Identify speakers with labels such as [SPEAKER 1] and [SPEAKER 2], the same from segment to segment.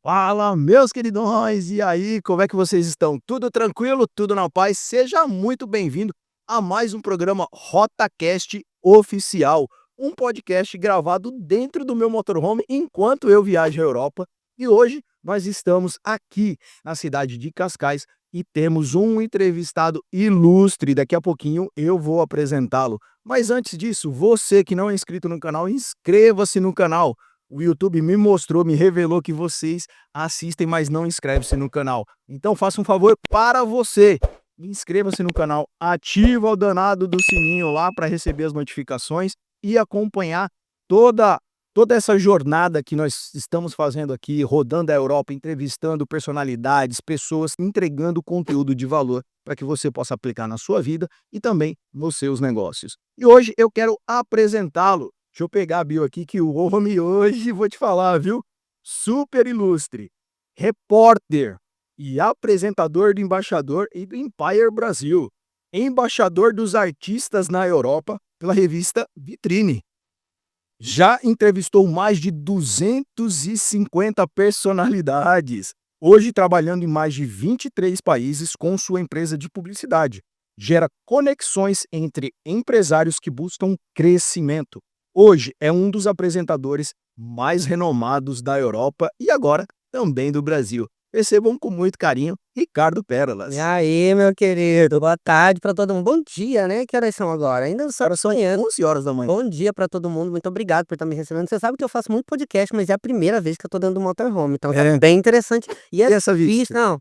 [SPEAKER 1] Fala, meus queridões! E aí, como é que vocês estão? Tudo tranquilo? Tudo na paz? Seja muito bem-vindo a mais um programa RotaCast Oficial, um podcast gravado dentro do meu motorhome enquanto eu viajo à Europa. E hoje nós estamos aqui na cidade de Cascais e temos um entrevistado ilustre. Daqui a pouquinho eu vou apresentá-lo. Mas antes disso, você que não é inscrito no canal, inscreva-se no canal. O YouTube me mostrou, me revelou que vocês assistem, mas não inscrevem-se no canal. Então faça um favor para você. Inscreva-se no canal, ativa o danado do sininho lá para receber as notificações e acompanhar toda essa jornada que nós estamos fazendo aqui, rodando a Europa, entrevistando personalidades, pessoas, entregando conteúdo de valor para que você possa aplicar na sua vida e também nos seus negócios. E hoje eu quero apresentá-lo. Deixa eu pegar a bio aqui que o homem hoje, vou te falar, viu? Super ilustre, repórter e apresentador do Embaixador e do Empire Brasil, embaixador dos artistas na Europa pela revista Vitrine. Já entrevistou mais de 250 personalidades, hoje trabalhando em mais de 23 países com sua empresa de publicidade. Gera conexões entre empresários que buscam crescimento. Hoje é um dos apresentadores mais renomados da Europa e agora também do Brasil. Recebam com muito carinho Ricardo Pérolas.
[SPEAKER 2] E aí, meu querido, boa tarde pra todo mundo. Bom dia, né? Que horas são agora? Ainda só
[SPEAKER 1] Agora são
[SPEAKER 2] sonhando.
[SPEAKER 1] 11 horas da manhã.
[SPEAKER 2] Bom dia pra todo mundo, muito obrigado por estar me recebendo. Você sabe que eu faço muito podcast, mas é a primeira vez que eu tô dentro do motorhome, então tá bem interessante. E
[SPEAKER 1] E essa vista?
[SPEAKER 2] não,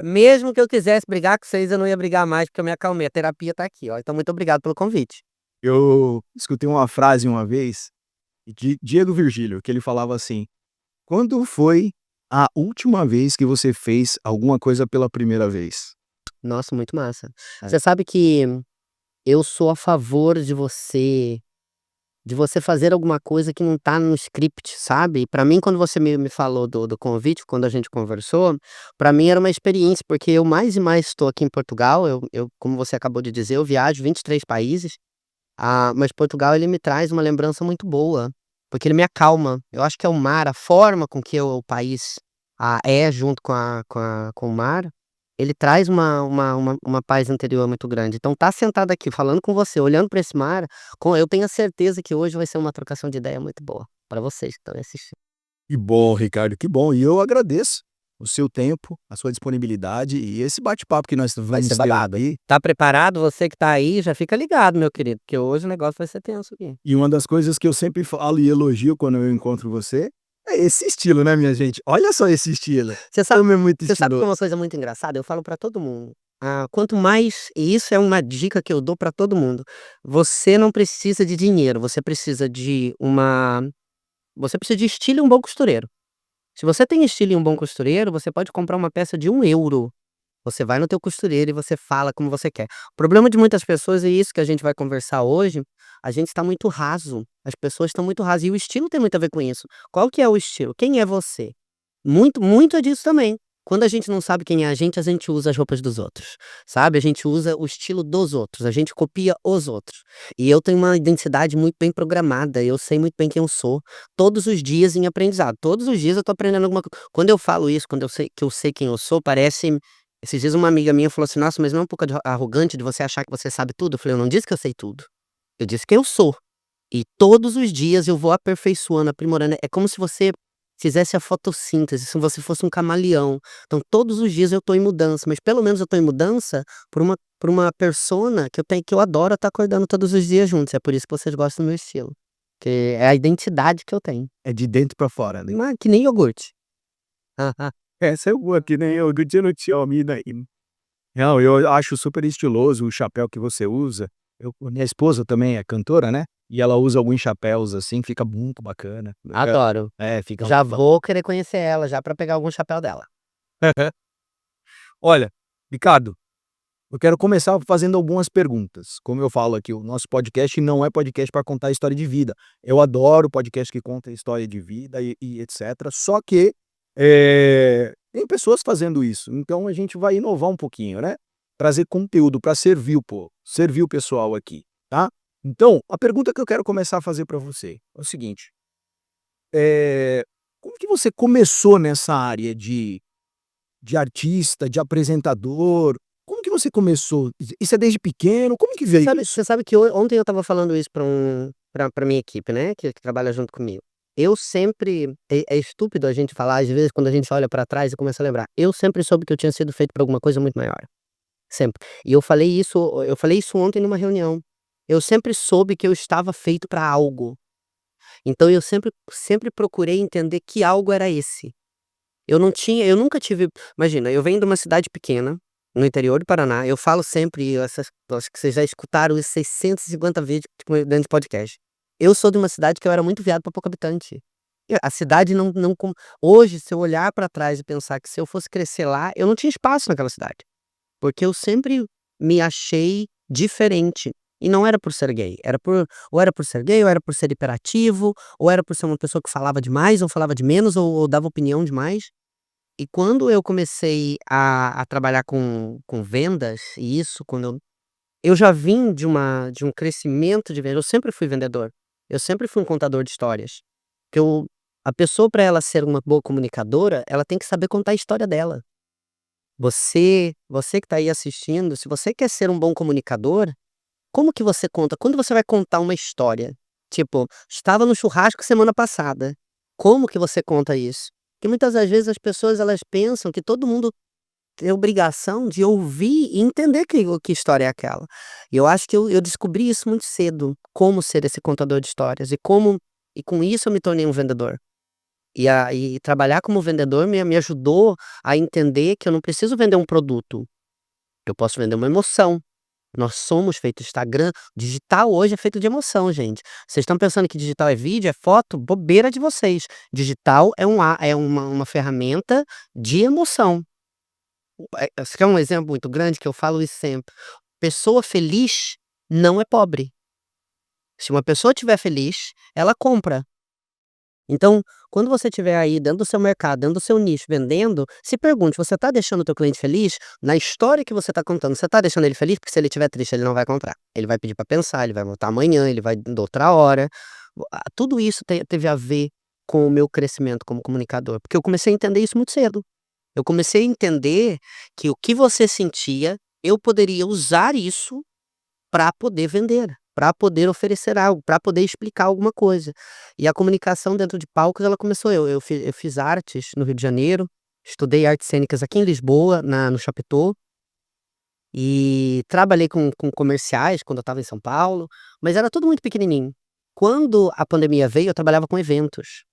[SPEAKER 2] mesmo que eu quisesse brigar com vocês, eu não ia brigar mais, porque eu me acalmei. A terapia tá aqui, ó. Então, muito obrigado pelo convite.
[SPEAKER 1] Eu escutei uma frase uma vez de Diego Virgílio, que ele falava assim: quando foi a última vez que você fez alguma coisa pela primeira vez?
[SPEAKER 2] Nossa, muito massa.
[SPEAKER 1] É.
[SPEAKER 2] Você sabe que eu sou a favor de você fazer alguma coisa que não tá no script, sabe? E pra mim, quando você me falou do convite, quando a gente conversou, pra mim era uma experiência, porque eu mais e mais estou aqui em Portugal, como você acabou de dizer, eu viajo 23 países, mas Portugal ele me traz uma lembrança muito boa, porque ele me acalma. Eu acho que é o mar, a forma com que o país é junto com o mar, ele traz uma paz interior muito grande. Então tá sentado aqui falando com você, olhando para esse mar, eu tenho a certeza que hoje vai ser uma trocação de ideia muito boa para vocês que estão assistindo.
[SPEAKER 1] Que bom, Ricardo, que bom. E eu agradeço o seu tempo, a sua disponibilidade e esse bate-papo que nós
[SPEAKER 2] Vai
[SPEAKER 1] vamos
[SPEAKER 2] ser
[SPEAKER 1] ter
[SPEAKER 2] babado.
[SPEAKER 1] aí.
[SPEAKER 2] Tá preparado? Você que tá aí, já fica ligado, meu querido, porque hoje o negócio vai ser tenso aqui.
[SPEAKER 1] E uma das coisas que eu sempre falo e elogio quando eu encontro você é esse estilo, né, minha gente? Olha só esse estilo.
[SPEAKER 2] Você sabe,
[SPEAKER 1] Como é muito
[SPEAKER 2] você sabe que é
[SPEAKER 1] estiloso.
[SPEAKER 2] uma coisa muito engraçada? Eu falo pra todo mundo. Quanto mais, e isso é uma dica que eu dou pra todo mundo. Você não precisa de dinheiro, você precisa de estilo e um bom costureiro. Se você tem estilo e um bom costureiro, você pode comprar uma peça de €1. Você vai no teu costureiro e você fala como você quer. O problema de muitas pessoas é isso que a gente vai conversar hoje, a gente está muito raso, as pessoas estão muito rasas e o estilo tem muito a ver com isso. Qual que é o estilo? Quem é você? Muito é disso também. Quando a gente não sabe quem é a gente usa as roupas dos outros, sabe? A gente usa o estilo dos outros, a gente copia os outros. E eu tenho uma identidade muito bem programada, eu sei muito bem quem eu sou, todos os dias em aprendizado. Todos os dias eu tô aprendendo alguma coisa. Quando eu falo isso, quando eu sei quem eu sou, parece. Esses dias uma amiga minha falou assim: nossa, mas não é um pouco arrogante de você achar que você sabe tudo? Eu falei: eu não disse que eu sei tudo. Eu disse que eu sou. E todos os dias eu vou aperfeiçoando, aprimorando. É como se você fizesse a fotossíntese, se você fosse um camaleão. Então, todos os dias eu tô em mudança, mas pelo menos eu tô em mudança por uma persona que eu adoro estar acordando todos os dias juntos. É por isso que vocês gostam do meu estilo. Que é a identidade que eu tenho.
[SPEAKER 1] É de dentro pra fora, né?
[SPEAKER 2] Mas que nem iogurte.
[SPEAKER 1] Essa é boa, que nem eu, que não tinha ouvido aí. Não, eu acho super estiloso o chapéu que você usa. Minha esposa também é cantora, né? E ela usa alguns chapéus assim, fica muito bacana.
[SPEAKER 2] Adoro.
[SPEAKER 1] Fica.
[SPEAKER 2] Já vou querer conhecer ela já pra pegar algum chapéu dela.
[SPEAKER 1] Olha, Ricardo, Eu quero começar fazendo algumas perguntas. Como eu falo aqui, o nosso podcast não é podcast para contar história de vida. Eu adoro podcast que conta história de vida e etcétera, só que, tem pessoas fazendo isso, então a gente vai inovar um pouquinho, né, trazer conteúdo para servir o pessoal aqui, tá. Então, a pergunta que eu quero começar a fazer para você é o seguinte: eh, como que você começou nessa área de artista, de apresentador? Como que você começou? Isso é desde pequeno? Como que veio
[SPEAKER 2] Sabe,
[SPEAKER 1] isso?
[SPEAKER 2] você sabe que ontem eu estava falando isso pra minha equipe, né, que trabalha junto comigo. Eu sempre é estúpido a gente falar, às vezes, quando a gente olha pra trás e começa a lembrar. Eu sempre soube que eu tinha sido feito pra alguma coisa muito maior, sempre. E eu falei isso ontem numa reunião. Eu sempre soube que eu estava feito pra algo. Então eu sempre procurei entender que algo era esse. Eu nunca tive, imagina, eu venho de uma cidade pequena, no interior do Paraná, eu falo sempre acho que vocês já escutaram isso 650 vezes, tipo, dentro de podcast. Eu sou de uma cidade que eu era muito viado pra pouco habitante. A cidade não com hoje, se eu olhar pra trás e pensar que se eu fosse crescer lá, eu não tinha espaço naquela cidade, porque eu sempre me achei diferente. E não era por ser gay, era por ser gay, ou era por ser hiperativo, ou era por ser uma pessoa que falava demais, ou falava de menos, ou dava opinião demais. E quando eu comecei a trabalhar com vendas, e isso quando eu já vim de um crescimento de venda, eu sempre fui vendedor, eu sempre fui um contador de histórias, que eu a pessoa, para ela ser uma boa comunicadora, ela tem que saber contar a história dela. Você que está aí assistindo, se você quer ser um bom comunicador, como que você conta? Quando você vai contar uma história, tipo: "Estava no churrasco semana passada", como que você conta isso? Porque muitas das vezes as pessoas elas pensam que todo mundo tem obrigação de ouvir e entender que história é aquela. E eu acho que eu descobri isso muito cedo, como ser esse contador de histórias e com isso eu me tornei um vendedor. E trabalhar como vendedor me ajudou a entender que eu não preciso vender um produto, eu posso vender uma emoção. Nós somos feitos Instagram digital hoje é feito de emoção, gente. Vocês estão pensando que digital é vídeo, é foto? Bobeira de vocês. Digital é uma ferramenta de emoção. Você quer um exemplo muito grande que eu falo isso sempre? Pessoa feliz não é pobre. Se uma pessoa estiver feliz, ela compra. Então, quando você estiver aí dentro do seu mercado, dentro do seu nicho, vendendo, se pergunte: você está deixando o teu cliente feliz? Na história que você está contando, você está deixando ele feliz? Porque se ele estiver triste, ele não vai comprar. Ele vai pedir para pensar, ele vai voltar amanhã, ele vai de outra hora. Tudo isso teve a ver com o meu crescimento como comunicador, porque eu comecei a entender isso muito cedo. Eu comecei a entender que o que você sentia, eu poderia usar isso para poder vender, para poder oferecer algo, para poder explicar alguma coisa. E a comunicação dentro de palcos, ela começou eu fiz artes no Rio de Janeiro, estudei artes cênicas aqui em Lisboa, no Chapitão, e trabalhei com comerciais quando eu estava em São Paulo, mas era tudo muito pequenininho. Quando a pandemia veio, eu trabalhava com eventos,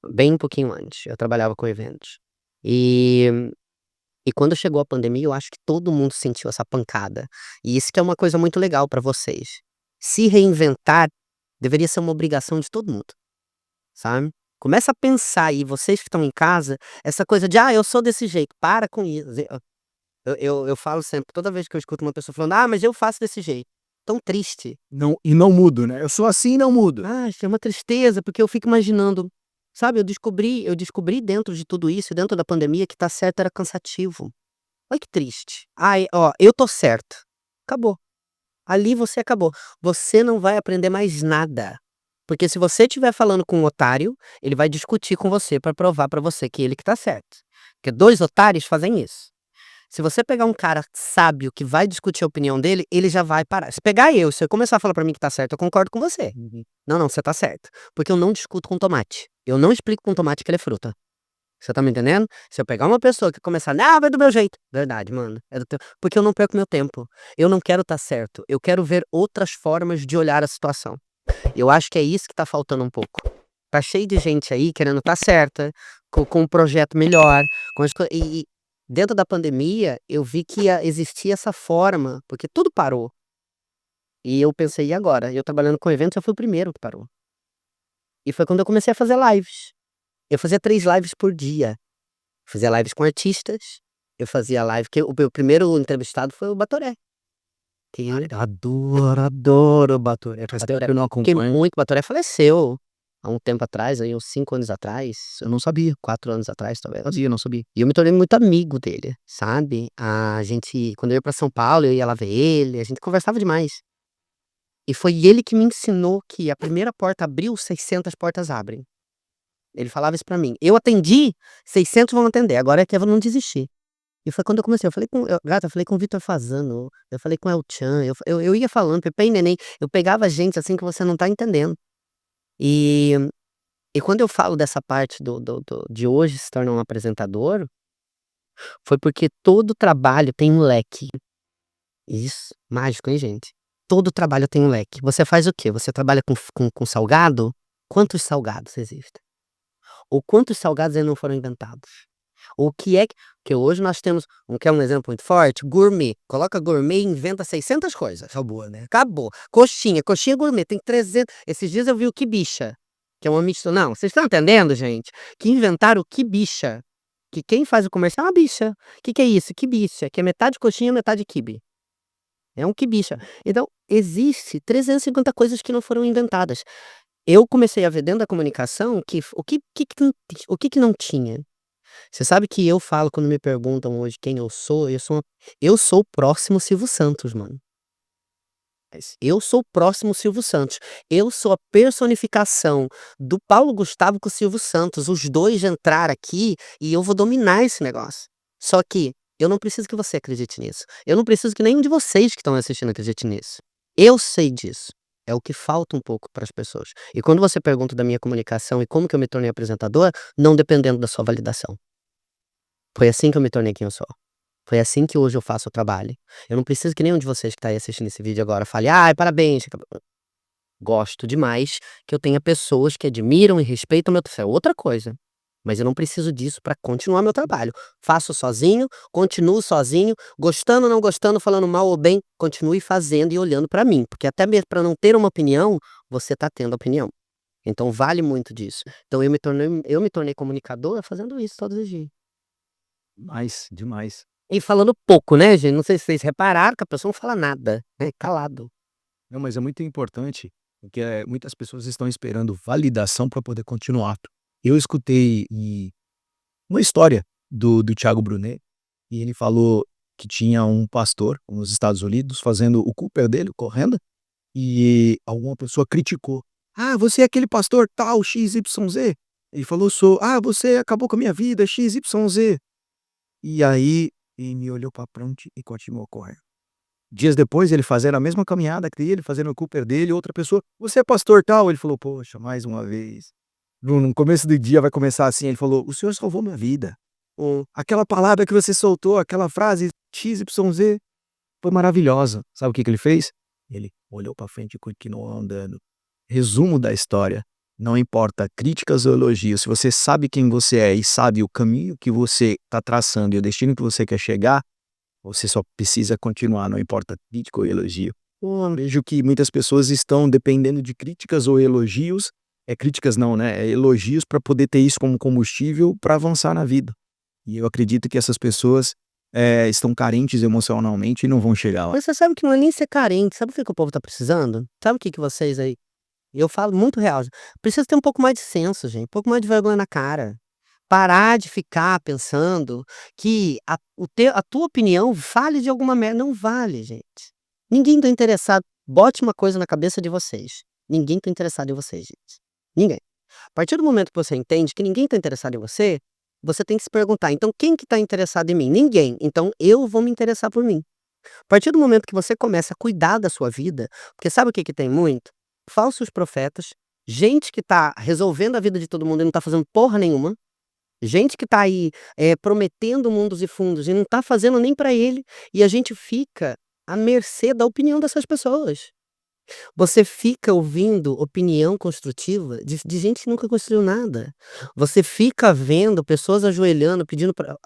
[SPEAKER 2] bem um pouquinho antes, eu trabalhava com eventos. E e quando chegou a pandemia, eu acho que todo mundo sentiu essa pancada. E isso que é uma coisa muito legal para vocês. Se reinventar deveria ser uma obrigação de todo mundo, sabe. Começa a pensar aí, vocês que estão em casa, essa coisa de: "Ah, eu sou desse jeito", para com isso. Eu falo sempre, toda vez que eu escuto uma pessoa falando: "Ah, mas eu faço desse jeito", tão triste.
[SPEAKER 1] Não mudo, né, eu sou assim e não mudo.
[SPEAKER 2] Ah, isso é uma tristeza, porque eu fico imaginando, sabe, eu descobri dentro de tudo isso, dentro da pandemia, que tá certo era cansativo. Olha que triste. "Ai, ó, eu tô certo". Acabou. Ali você acabou. Você não vai aprender mais nada. Porque se você estiver falando com um otário, ele vai discutir com você pra provar pra você que ele que tá certo. Porque 2 otários fazem isso. Se você pegar um cara sábio que vai discutir a opinião dele, ele já vai parar. Se pegar eu, se eu começar a falar pra mim que tá certo, eu concordo com você.
[SPEAKER 1] Uhum.
[SPEAKER 2] Não, não, você tá certo. Porque eu não discuto com tomate. Eu não explico com tomate que ele é fruta. Você tá me entendendo? Se eu pegar uma pessoa que começar: "Não, vai do meu jeito", verdade, mano, é do teu, porque eu não perco meu tempo. Eu não quero estar certo, eu quero ver outras formas de olhar a situação. Eu acho que é isso que tá faltando um pouco. Tá cheio de gente aí querendo estar certa, com um projeto melhor, com as coi e dentro da pandemia, eu vi que existia essa forma, porque tudo parou. E eu pensei: "E agora?". Eu trabalhando com eventos, eu fui o primeiro que parou. E foi quando eu comecei a fazer lives. Eu fazia 3 lives por dia. Fazia lives com artistas, eu fazia live, que o meu primeiro entrevistado foi o Batoré. Que
[SPEAKER 1] Adoro o Batoré. Faz tempo que eu não
[SPEAKER 2] que
[SPEAKER 1] acompanho.
[SPEAKER 2] muito Batoré faleceu há um tempo atrás, aí uns 5 anos atrás,
[SPEAKER 1] Eu não sabia.
[SPEAKER 2] 4 anos atrás, talvez.
[SPEAKER 1] Fazia, não sabia.
[SPEAKER 2] E eu me tornei muito amigo dele, sabe? A gente, quando eu ia pra São Paulo, eu ia lá ver ele, a gente conversava demais. E foi ele que me ensinou que a primeira porta abriu, 600 portas abrem. Ele falava isso pra mim. Eu atendi, 600 vão atender, agora é que eu não desistir. E foi quando eu comecei, eu falei com o Vitor Fasano, eu falei com o El Chan, eu ia falando, Pepe e Neném, eu pegava gente assim que você não tá entendendo. E e quando eu falo dessa parte de hoje se tornar um apresentador, foi porque todo trabalho tem um leque. Isso, mágico, hein, gente? Todo trabalho tem um leque. Você faz o quê? Você trabalha com salgado? Quantos salgados existem? Ou quantos salgados ainda não foram inventados? O que é que hoje nós temos, quer um exemplo muito forte? Gourmet. Coloca gourmet e inventa 600 coisas.
[SPEAKER 1] Acabou, né?
[SPEAKER 2] Acabou. Coxinha gourmet, tem 300. Esses dias eu vi o quibicha, que é uma mistura. Não, vocês estão entendendo, gente? Que inventaram o quibicha. Que quem faz o comercial é uma bicha. Que é isso? Quibicha, que é metade coxinha, metade quibe. É um quibicha. Então, existe 350 coisas que não foram inventadas. Eu comecei a ver dentro da comunicação que o que não tinha. Você sabe que eu falo quando me perguntam hoje quem eu sou o próximo Silvio Santos, mano. Eu sou o próximo Silvio Santos. Eu sou a personificação do Paulo Gustavo com o Silvio Santos. Os dois entraram aqui e eu vou dominar esse negócio. Só que eu não preciso que você acredite nisso. Eu não preciso que nenhum de vocês que estão assistindo acredite nisso. Eu sei disso. É o que falta um pouco para as pessoas. E quando você pergunta da minha comunicação e como que eu me tornei apresentador, não dependendo da sua validação. Foi assim que eu me tornei quem eu sou. Foi assim que hoje eu faço o trabalho. Eu não preciso que nenhum de vocês que está aí assistindo esse vídeo agora fale: "Ai, parabéns". Gosto demais que eu tenha pessoas que admiram e respeitam meu trabalho. É outra coisa. Mas eu não preciso disso para continuar meu trabalho. Faço sozinho, continuo sozinho, gostando ou não gostando, falando mal ou bem, continue fazendo e olhando para mim, porque até mesmo para não ter uma opinião, você tá tendo opinião. Então vale muito disso. Então eu me tornei comunicador fazendo isso todos os dias.
[SPEAKER 1] Demais, demais.
[SPEAKER 2] E falando pouco, né, gente? Não sei se vocês repararam que a pessoa não fala nada, né? Calado.
[SPEAKER 1] Não, mas é muito importante, porque, muitas pessoas estão esperando validação para poder continuar. Eu escutei uma história do Thiago Brunet, e ele falou que tinha um pastor nos Estados Unidos fazendo o Cooper dele, correndo, e alguma pessoa criticou: "Ah, você é aquele pastor tal XYZ?" Ele falou: "Sou". "Ah, você acabou com a minha vida XYZ". E aí, ele olhou pra frente e continuou correndo. Dias depois, ele fazendo a mesma caminhada que ele, fazendo o Cooper dele, outra pessoa: "Você é pastor tal?" Ele falou: "Poxa, mais uma vez". No começo do dia vai começar assim, ele falou: "O senhor salvou minha vida. Aquela palavra que você soltou, aquela frase XYZ foi maravilhosa". Sabe o que que ele fez? Ele olhou pra frente e continuou andando. Resumo da história: não importa críticas ou elogios, se você sabe quem você é e sabe o caminho que você está traçando e o destino que você quer chegar, você só precisa continuar, não importa crítica ou elogio. Vejo que muitas pessoas estão dependendo de críticas ou elogios, críticas não, né, elogios para poder ter isso como combustível para avançar na vida. E eu acredito que essas pessoas, estão carentes emocionalmente e não vão chegar lá.
[SPEAKER 2] Mas você sabe que não é nem ser carente, sabe o que que o povo tá precisando? Sabe o que que vocês aí, eu falo muito real, precisa ter um pouco mais de senso, gente, um pouco mais de vergonha na cara. Parar de ficar pensando que a tua opinião vale de alguma merda, não vale, gente. Ninguém tá interessado, bote uma coisa na cabeça de vocês, ninguém tá interessado em vocês, gente, ninguém. A partir do momento que você entende que ninguém tá interessado em você, você tem que se perguntar: "Então quem que tá interessado em mim? Ninguém, então eu vou me interessar por mim". A partir do momento que você começa a cuidar da sua vida, porque sabe o que que tem muito? Falsos profetas, gente que tá resolvendo a vida de todo mundo e não tá fazendo porra nenhuma, gente que tá aí, prometendo mundos e fundos e não tá fazendo nem pra ele, e a gente fica à mercê da opinião dessas pessoas. Você fica ouvindo opinião construtiva de gente que nunca construiu nada. Você fica vendo pessoas ajoelhando, pedindo pra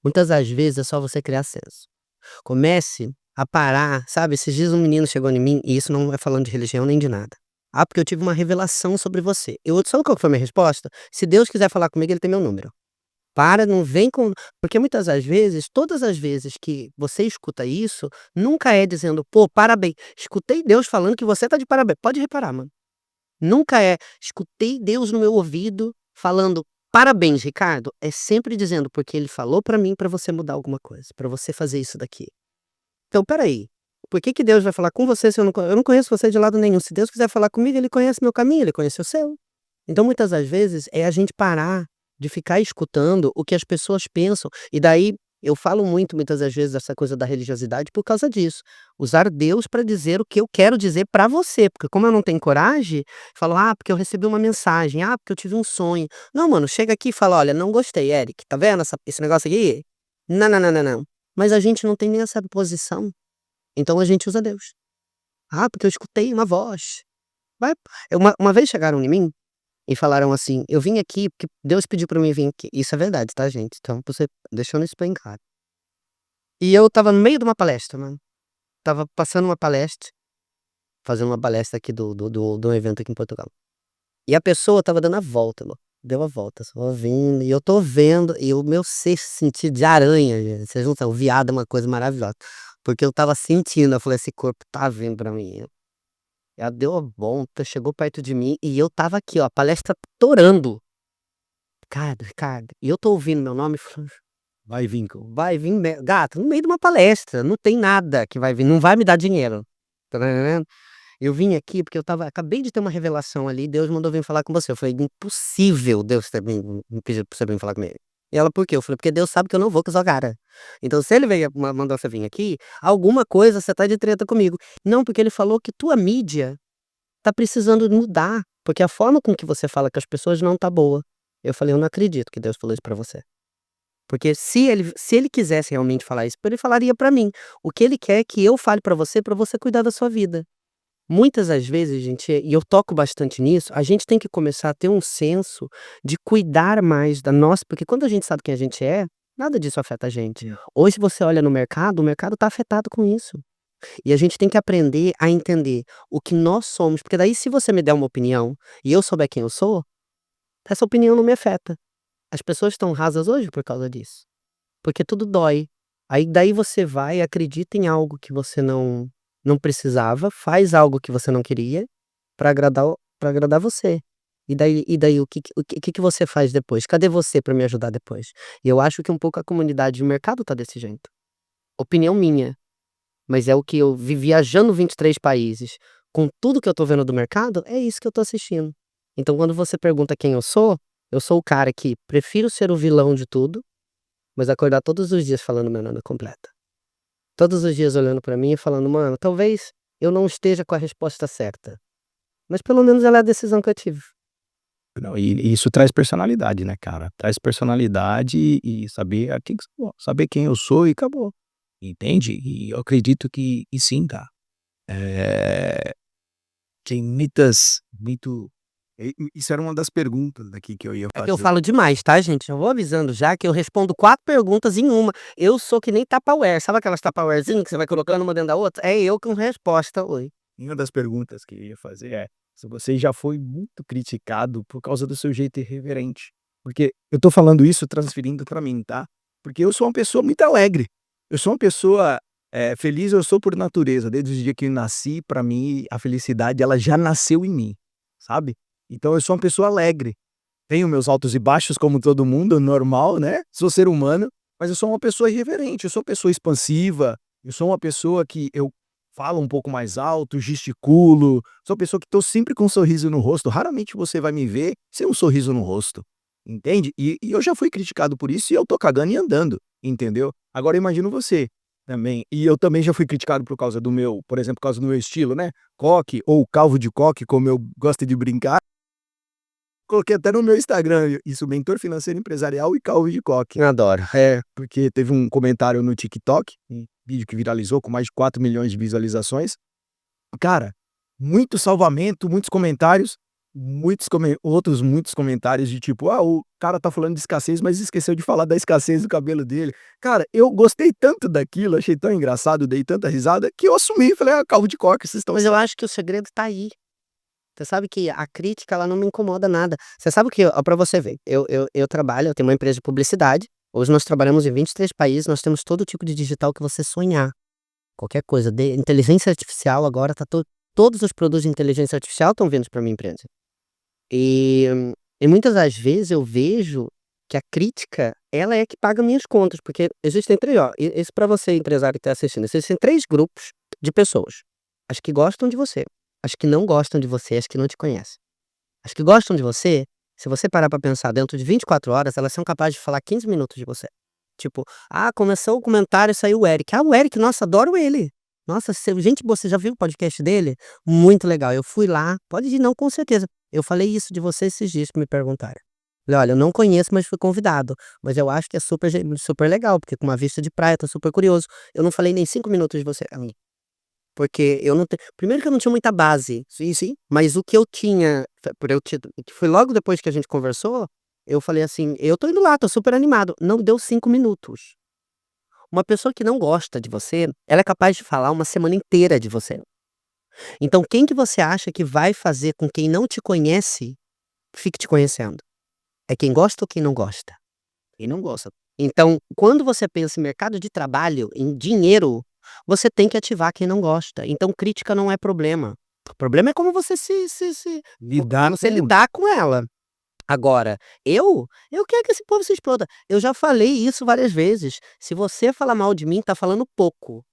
[SPEAKER 2] muitas das vezes é só você criar senso. Comece a parar, sabe, esses dias um menino chegou em mim, e isso não é falando de religião nem de nada. "Ah, porque eu tive uma revelação sobre você". Sabe qual que foi a minha resposta? "Se Deus quiser falar comigo, ele tem meu número. Para, não vem com porque muitas das vezes, todas as vezes que você escuta isso, nunca é dizendo: "Pô, parabéns, escutei Deus falando que você tá de parabéns". Pode reparar, mano. Nunca é: "Escutei Deus no meu ouvido falando: 'Parabéns, Ricardo'". É sempre dizendo: "Porque ele falou pra mim pra você mudar alguma coisa, pra você fazer isso daqui". Então espera aí, por que que Deus vai falar com você se eu não conheço você de lado nenhum? Se Deus quiser falar comigo, ele conhece meu caminho, ele conhece o seu. Então muitas das vezes é a gente parar de ficar escutando o que as pessoas pensam, e daí eu falo muito muitas das vezes dessa coisa da religiosidade por causa disso. Usar Deus para dizer o que eu quero dizer para você, porque como eu não tenho coragem, falo: "Ah, porque eu recebi uma mensagem. Ah, porque eu tive um sonho". Não, mano, chega aqui e fala: "Olha, não gostei, Eric, tá vendo esse negócio aqui? Não, não, não, não, não". Mas a gente não tem nem essa posição, então a gente usa Deus. "Ah, porque eu escutei uma voz". Vai uma vez chegaram em mim e falaram assim: "Eu vim aqui porque Deus pediu pra mim vir aqui". Isso é verdade, tá, gente? Então você deixando isso bem claro. E eu estava no meio de uma palestra, mano. Estava passando uma palestra, fazendo uma palestra aqui do um evento aqui em Portugal. E a pessoa estava dando a volta, mano. Deu a volta, só vindo, e eu tô vendo, e o meu sexto sentido de aranha, gente, vocês não estão, o viado é uma coisa maravilhosa. Porque eu estava sentindo, eu falei: "Esse corpo tá vindo pra mim". Ela deu a volta, chegou perto de mim e eu estava aqui, ó, a palestra torando. "Ricardo, Ricardo", e eu tô ouvindo meu nome falando: "Vai vir, vai vir me gato, no meio de uma palestra, não tem nada que vai vir, não vai me dar dinheiro". Tá entendendo? "Eu vim aqui porque eu acabei de ter uma revelação ali, Deus mandou vir falar com você". Eu falei: "Impossível Deus ter me pedido pra você vir falar comigo". E ela: "Por quê?". Eu falei: "Porque Deus sabe que eu não vou com essa cara. Então se ele veio mandou você vir aqui, alguma coisa você tá de treta comigo". "Não, porque ele falou que tua mídia tá precisando mudar, porque a forma com que você fala com as pessoas não tá boa". Eu falei: "Eu não acredito que Deus falou isso pra você". Porque se ele quisesse realmente falar isso, ele falaria pra mim. O que ele quer é que eu fale pra você cuidar da sua vida. Muitas das vezes, gente, e eu toco bastante nisso, a gente tem que começar a ter um senso de cuidar mais da nossa, porque quando a gente sabe quem a gente é, nada disso afeta a gente. Hoje você olha no mercado, o mercado tá afetado com isso. E a gente tem que aprender a entender o que nós somos, porque daí se você me der uma opinião e eu souber quem eu sou, essa opinião não me afeta. As pessoas estão rasas hoje por causa disso, porque tudo dói. Aí daí você vai e acredita em algo que você não precisava, faz algo que você não queria para agradar você. E daí o que que você faz depois? Cadê você para me ajudar depois? E eu acho que um pouco a comunidade de mercado tá desse jeito. Opinião minha. Mas é o que eu viajando 23 países, com tudo que eu tô vendo do mercado, é isso que eu tô assistindo. Então quando você pergunta quem eu sou o cara que prefiro ser o vilão de tudo, mas acordar todos os dias falando meu nome completo. Todos os dias olhando pra mim e falando: "Mano, talvez eu não esteja com a resposta certa, mas pelo menos ela é a decisão que eu tive".
[SPEAKER 1] Não, e isso traz personalidade, né, cara? Traz personalidade e saber a quem que saber quem eu sou e acabou, entende? E eu acredito que sim, tá? Eh, tem isso era uma das perguntas aqui que eu ia
[SPEAKER 2] É que eu
[SPEAKER 1] fazer.
[SPEAKER 2] falo demais, tá, gente? Já vou avisando já que eu respondo 4 perguntas em uma. Eu sou que nem Tupperware, sabe aquelas Tupperwarezinho que você vai colocando uma dentro da outra? É eu com resposta, oi.
[SPEAKER 1] Uma das perguntas que eu ia fazer é, se você já foi muito criticado por causa do seu jeito irreverente. Porque eu tô falando isso transferindo pra mim, tá? Porque eu sou uma pessoa muito alegre. Eu sou uma pessoa, feliz, eu sou por natureza. Desde o dia que eu nasci, pra mim, a felicidade ela já nasceu em mim, sabe? Então eu sou uma pessoa alegre. Tenho meus altos e baixos como todo mundo, normal, né? Sou ser humano, mas eu sou uma pessoa irreverente, eu sou uma pessoa expansiva, eu sou uma pessoa que eu falo um pouco mais alto, gesticulo, sou uma pessoa que estou sempre com um sorriso no rosto, raramente você vai me ver sem um sorriso no rosto, entende? E eu já fui criticado por isso e eu tô cagando e andando, entendeu? Agora imagino você também, e eu também já fui criticado por causa do meu, por exemplo, por causa do meu estilo, né? Coque ou calvo de coque, como eu gosto de brincar. Coloquei até no meu Instagram isso, mentor financeiro empresarial e calvo de coque.
[SPEAKER 2] Eu adoro.
[SPEAKER 1] É, porque teve um comentário no TikTok, um vídeo que viralizou com mais de 4 milhões de visualizações. Cara, muito salvamento, muitos comentários, muitos comentários de tipo: "Ah, o cara tá falando de escassez, mas esqueceu de falar da escassez do cabelo dele". Cara, eu gostei tanto daquilo, achei tão engraçado, dei tanta risada, que eu assumi, falei: "Ah, calvo de coque, vocês estão".
[SPEAKER 2] Mas eu acho que o segredo tá aí. Você sabe que a crítica, ela não me incomoda nada. Você sabe que, ó, pra você ver, eu trabalho, eu tenho uma empresa de publicidade, hoje nós trabalhamos em 23 países, nós temos todo tipo de digital que você sonhar, qualquer coisa, de inteligência artificial agora tá todos os produtos de inteligência artificial estão vindo pra minha empresa. E e muitas das vezes eu vejo que a crítica, ela é que paga minhas contas, porque existem 3, ó, isso pra você empresário que tá assistindo, existem 3 grupos de pessoas: as que gostam de você, as que não gostam de você, as que não te conhecem. As que gostam de você, se você parar pra pensar, dentro de 24 horas, elas são capazes de falar 15 minutos de você. Tipo: "Ah, começou o comentário, saiu o Eric. Ah, o Eric, nossa, adoro ele. Nossa, gente boa, você já viu o podcast dele? Muito legal. Eu fui lá", pode ir, não, com certeza. "Eu falei isso de você esses dias que me perguntaram. Falei: "Olha, eu não conheço, mas fui convidado, mas eu acho que é super legal, porque com uma vista de praia, tô super curioso". Eu não falei nem 5 minutos de você pra mim. Porque eu não tenho, primeiro que eu não tinha muita base, sim, sim, mas o que eu tinha, por eu ter, que foi logo depois que a gente conversou, eu falei assim: "Eu tô indo lá, tô super animado". Não deu 5 minutos. Uma pessoa que não gosta de você, ela é capaz de falar uma semana inteira de você. Então quem que você acha que vai fazer com quem não te conhece, fique te conhecendo? É quem gosta ou quem não gosta? Quem não gosta. Então, quando você pensa em mercado de trabalho, em dinheiro, você tem que ativar quem não gosta. Então crítica não é problema. O problema é como você se
[SPEAKER 1] Lidar
[SPEAKER 2] você
[SPEAKER 1] com
[SPEAKER 2] lidar com ela. Agora, eu quero que esse povo se exploda. Eu já falei isso várias vezes. Se você falar mal de mim, tá falando pouco.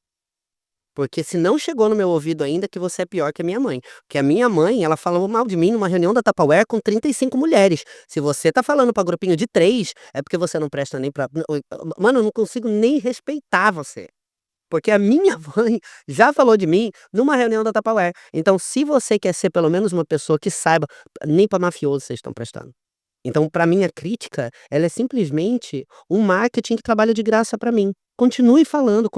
[SPEAKER 2] Porque se não chegou no meu ouvido ainda, que você é pior que a minha mãe. Porque a minha mãe, ela falou mal de mim numa reunião da Tupperware com 35 mulheres. Se você tá falando pra grupinho de 3, é porque você não presta nem pra, mano, eu não consigo nem respeitar você. Porque a minha mãe já falou de mim numa reunião da Tupperware. Então, se você quer ser pelo menos uma pessoa que saiba, nem pra mafioso vocês estão prestando. Então, pra mim, a crítica, ela é simplesmente um marketing que trabalha de graça pra mim. Continue falando,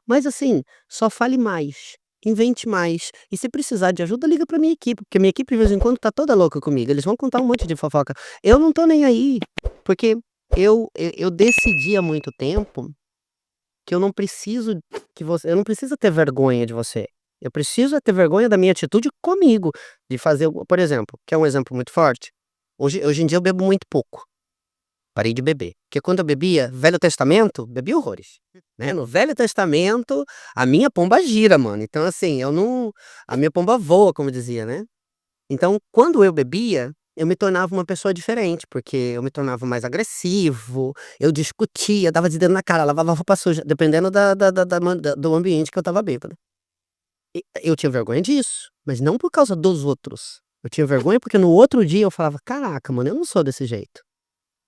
[SPEAKER 2] mas assim, só fale mais, invente mais. E se precisar de ajuda, liga pra minha equipe, porque minha equipe de vez em quando tá toda louca comigo. Eles vão contar um monte de fofoca. Eu não tô nem aí, porque eu decidi há muito tempo que eu não preciso ter vergonha de você. Eu preciso é ter vergonha da minha atitude comigo, de fazer, por exemplo, quer um exemplo muito forte? Hoje em dia eu bebo muito pouco, parei de beber, porque quando eu bebia, Velho Testamento, bebi horrores, né, no Velho Testamento, a minha pomba gira, mano, então assim, eu não, a minha pomba voa, como dizia, né. Então, quando eu bebia, eu me tornava uma pessoa diferente, porque eu me tornava mais agressivo, eu discutia, dava de dedo na cara, lavava roupa suja, dependendo do ambiente que eu estava bêbado. E eu tinha vergonha disso, mas não por causa dos outros. Eu tinha vergonha porque no outro dia eu falava: "Caraca, mano, eu não sou desse jeito",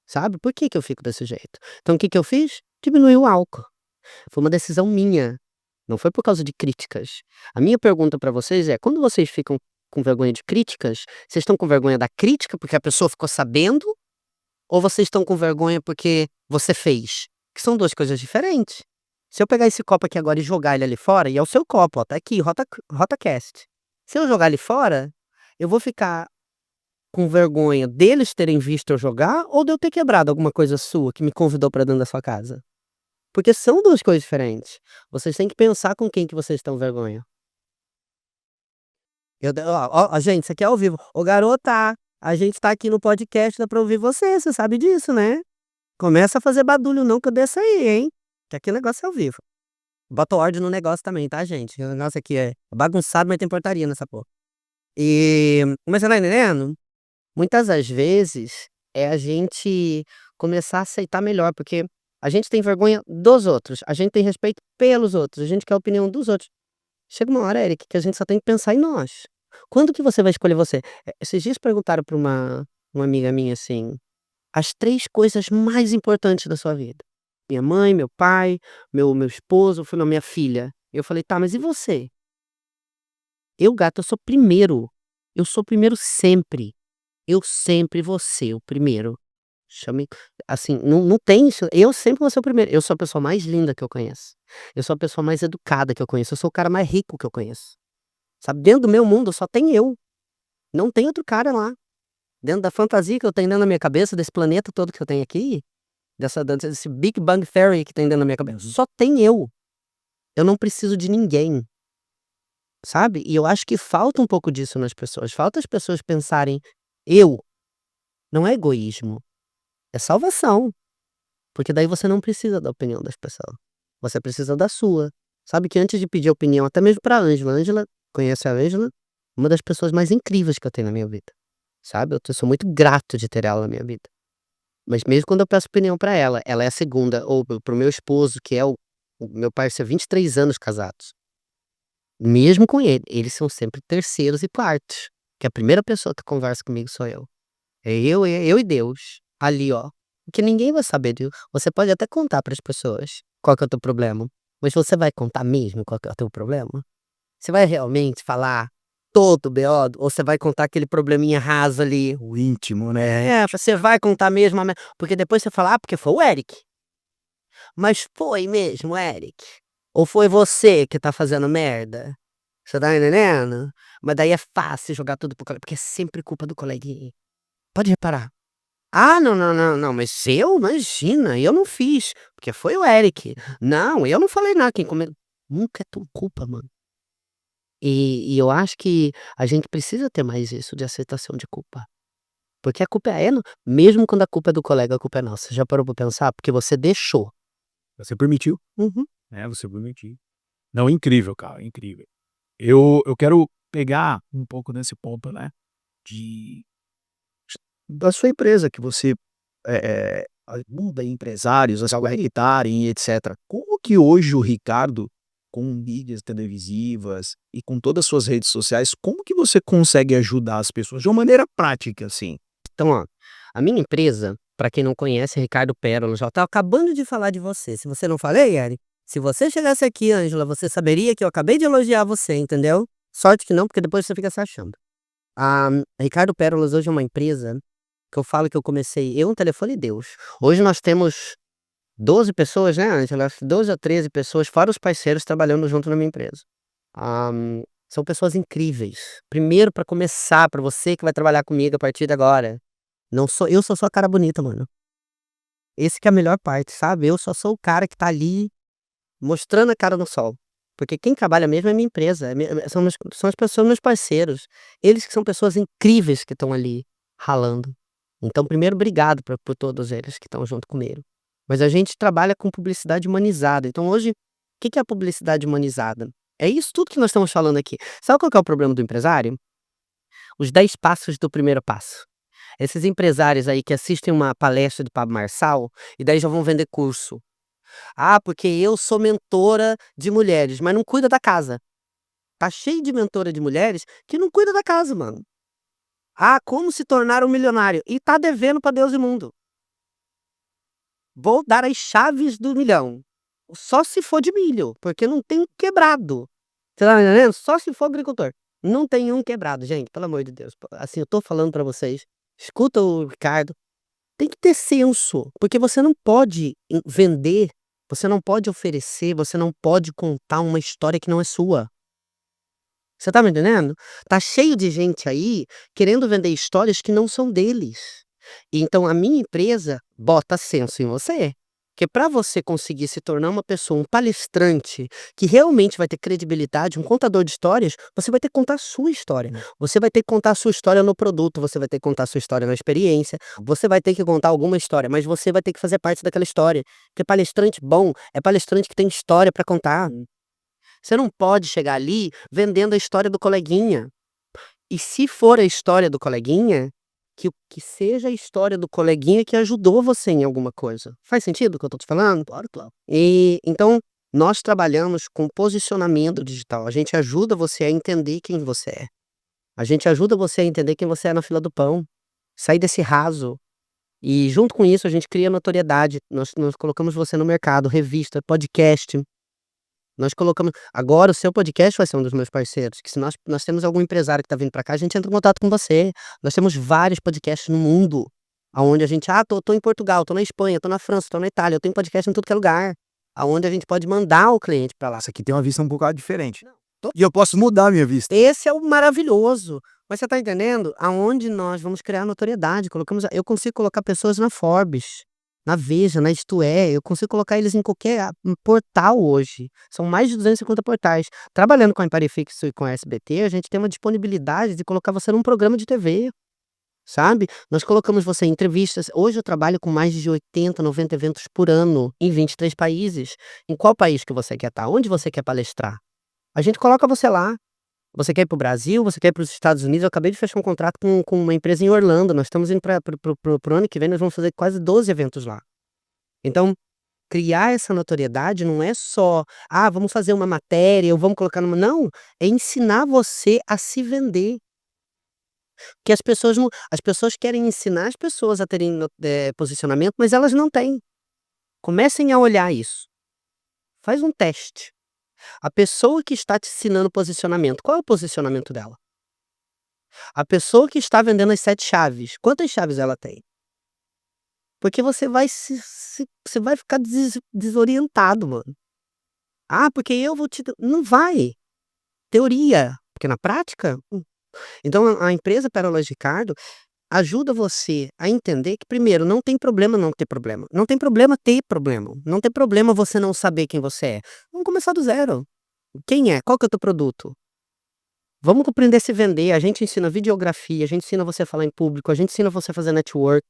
[SPEAKER 2] sabe, por que que eu fico desse jeito? Então o que que eu fiz? Diminuí o álcool. Foi uma decisão minha, não foi por causa de críticas. A minha pergunta pra vocês é: quando vocês ficam com vergonha de críticas, vocês estão com vergonha da crítica porque a pessoa ficou sabendo, ou vocês estão com vergonha porque você fez? Que são 2 coisas diferentes. Se eu pegar esse copo aqui agora e jogar ele ali fora, e é o seu copo, ó, tá aqui, RotaCast. Se eu jogar ele fora, eu vou ficar com vergonha deles terem visto eu jogar, ou de eu ter quebrado alguma coisa sua que me convidou pra dentro da sua casa? Porque são 2 coisas diferentes. Vocês têm que pensar com quem que vocês estão vergonha. Ó, gente, isso aqui é ao vivo. "Ô garota, a gente tá aqui no podcast, dá pra ouvir você sabe disso, né? Começa a fazer barulho não que eu desço aí, hein, que aqui o negócio é ao vivo". Bota ordem no negócio também, tá, gente? O negócio aqui é bagunçado, mas tem portaria nessa porra. Mas você tá entendendo? Muitas das vezes, é a gente começar a aceitar melhor, porque a gente tem vergonha dos outros, a gente tem respeito pelos outros, a gente quer a opinião dos outros. Chega uma hora, Eric, que a gente só tem que pensar em nós. Quando que você vai escolher você? Esses dias perguntaram pra uma amiga minha, assim, as 3 coisas mais importantes da sua vida. Minha mãe, meu pai, meu esposo, falou: "Minha filha". Eu falei: "Tá, mas e você?". Eu, gata, eu sou primeiro. Eu sou primeiro sempre. Eu sempre vou ser o primeiro. Chame, assim, não tem isso, eu sempre vou ser o primeiro. Eu sou a pessoa mais linda que eu conheço. Eu sou a pessoa mais educada que eu conheço. Eu sou o cara mais rico que eu conheço. Sabe, dentro do meu mundo só tem eu, não tem outro cara lá. Dentro da fantasia que eu tenho dentro da minha cabeça, desse planeta todo que eu tenho aqui, desse Big Bang Theory que tem dentro da minha cabeça, só tem eu. Eu não preciso de ninguém. sabe? E eu acho que falta um pouco disso nas pessoas. Falta as pessoas pensarem: "Eu", não é egoísmo, é salvação. Porque daí você não precisa da opinião das pessoas, você precisa da sua. Sabe que antes de pedir opinião até mesmo pra Ângela, conhece a Ângela? Uma das pessoas mais incríveis que eu tenho na minha vida, sabe, eu sou muito grato de ter ela na minha vida. Mas mesmo quando eu peço opinião pra ela é a segunda, ou para o meu esposo, que é o meu parceiro, 23 anos casados. Mesmo com ele, eles são sempre terceiros e quartos, que a primeira pessoa que conversa comigo sou eu. É eu e Deus, ali ó, que ninguém vai saber de você pode até contar para as pessoas qual que é o teu problema, mas você vai contar mesmo qual que é o teu problema? Você vai realmente falar todo o BO ou você vai contar aquele probleminha raso ali?
[SPEAKER 1] O íntimo, né?
[SPEAKER 2] Você vai contar mesmo porque depois você fala: "Ah, porque foi o Eric". Mas foi mesmo, Eric? Ou foi você que tá fazendo merda? Você tá entendendo? Mas daí é fácil jogar tudo pro colega, porque é sempre culpa do coleguinha. Pode reparar. "Ah, não, não, não, não, mas eu? Imagina, eu não fiz, porque foi o Eric. Não, eu não falei nada, quem come" nunca é tua culpa, mano. E eu acho que a gente precisa ter mais isso de aceitação de culpa, porque a culpa é mesmo quando a culpa é do colega, a culpa é nossa. Já parou pra pensar? Porque você deixou.
[SPEAKER 1] Você permitiu,
[SPEAKER 2] Uhum.
[SPEAKER 1] né, você permitiu. Não, incrível, cara, incrível. Eu quero pegar um pouco nesse ponto, né, de da sua empresa que você, ajuda empresários a se habilitarem e etcétera. Como que hoje o Ricardo, com mídias televisivas e com todas as suas redes sociais, como que você consegue ajudar as pessoas de uma maneira prática, assim?
[SPEAKER 2] Então, ó, a minha empresa, pra quem não conhece, é Ricardo Pérola, já tá acabando de falar de você. Se você não falei, Eric, se você chegasse aqui, Ângela, você saberia que eu acabei de elogiar você, entendeu? Sorte que não, porque depois você fica se achando. A Ricardo Pérolas hoje é uma empresa que eu falo que eu comecei eu, um telefone e Deus. Hoje nós temos 12 pessoas, né, Ângela? 12 a 13 pessoas, fora os parceiros trabalhando junto na minha empresa. Ah, são pessoas incríveis. Primeiro, pra começar, pra você que vai trabalhar comigo a partir de agora, não sou eu sou só cara bonita, mano. Esse que é a melhor parte, sabe? Eu só sou o cara que tá ali mostrando a cara no sol. Porque quem trabalha mesmo é a minha empresa, são as pessoas, meus parceiros. Eles que são pessoas incríveis que estão ali ralando. Então, primeiro, obrigado por todos eles que estão junto comigo. Mas a gente trabalha com publicidade humanizada. Então, hoje, o que que é a publicidade humanizada? É isso tudo que nós estamos falando aqui. Sabe qual que é o problema do empresário? Os 10 passos do primeiro passo. Esses empresários aí que assistem uma palestra do Pablo Marçal e daí já vão vender curso. "Ah, porque eu sou mentora de mulheres", mas não cuida da casa. Tá cheio de mentora de mulheres que não cuida da casa, mano. "Ah, como se tornar um milionário", e tá devendo pra Deus e mundo. "Vou dar as chaves do milhão", só se for de milho, porque não tem um quebrado. Você tá entendendo? Só se for agricultor. Não tem um quebrado, gente, pelo amor de Deus. Assim, eu tô falando pra vocês, escuta o Ricardo. Tem que ter senso, porque você não pode vender, você não pode oferecer, você não pode contar uma história que não é sua. Você tá me entendendo? Tá cheio de gente aí querendo vender histórias que não são deles. Então a minha empresa bota senso em você, que para você conseguir se tornar uma pessoa, um palestrante, que realmente vai ter credibilidade, um contador de histórias, você vai ter que contar a sua história. Você vai ter que contar a sua história no produto, você vai ter que contar a sua história na experiência, você vai ter que contar alguma história, mas você vai ter que fazer parte daquela história. Porque palestrante bom é palestrante que tem história para contar. Você não pode chegar ali vendendo a história do coleguinha. E se for a história do coleguinha, que seja a história do coleguinha que ajudou você em alguma coisa. Faz sentido o que eu tô te falando? Claro. E então, nós trabalhamos com posicionamento digital. A gente ajuda você a entender quem você é. A gente ajuda você a entender quem você é na fila do pão. Sair desse raso. E junto com isso a gente cria notoriedade. Nós colocamos você no mercado, revista, podcast. Nós colocamos agora o seu podcast vai ser um dos meus parceiros, que se nós temos algum empresário que tá vindo pra cá, a gente entra em contato com você. Nós temos vários podcasts no mundo, aonde a gente: "Ah, tô em Portugal, tô na Espanha, tô na França, tô na Itália", eu tenho podcast em tudo que é lugar, aonde a gente pode mandar o cliente pra lá.
[SPEAKER 1] Essa aqui tem uma vista um bocado diferente.
[SPEAKER 2] Não, to
[SPEAKER 1] E eu posso mudar a minha vista.
[SPEAKER 2] esse é o maravilhoso. Mas você tá entendendo? Aonde nós vamos criar notoriedade, eu consigo colocar pessoas na Forbes. na Veja, na Isto É, eu consigo colocar eles em qualquer portal hoje. São mais de 250 portais. Trabalhando com a Empare Fixo e com a SBT, a gente tem uma disponibilidade de colocar você num programa de TV, sabe. Nós colocamos você em entrevistas. Hoje eu trabalho com mais de 80, 90 eventos por ano, em 23 países. Em qual país que você quer estar? Onde você quer palestrar? A gente coloca você lá. Você quer ir para o Brasil? Você quer ir para os Estados Unidos? Eu acabei de fechar um contrato com uma empresa em Orlando. Nós estamos indo para o ano que vem, nós vamos fazer quase 12 eventos lá. Então, criar essa notoriedade não é só: "Ah, vamos fazer uma matéria ou vamos colocar numa", não, é ensinar você a se vender. Que as pessoas querem ensinar as pessoas a terem posicionamento, mas elas não têm. Comecem a olhar isso. Faz um teste. A pessoa que está te ensinando posicionamento, qual é o posicionamento dela? A pessoa que está vendendo as 7 chaves, quantas chaves ela tem? Porque você vai ficar desorientado, mano. "Ah, porque eu vou te", não vai. Teoria, porque na prática, Então a empresa Pérolas Ricardo ajuda você a entender que, primeiro, não tem problema não ter problema. Não tem problema ter problema. Não tem problema você não saber quem você é. Vamos começar do zero. Quem é? Qual que é o teu produto? Vamos aprender a se vender. A gente ensina videografia, a gente ensina você a falar em público, a gente ensina você a fazer network.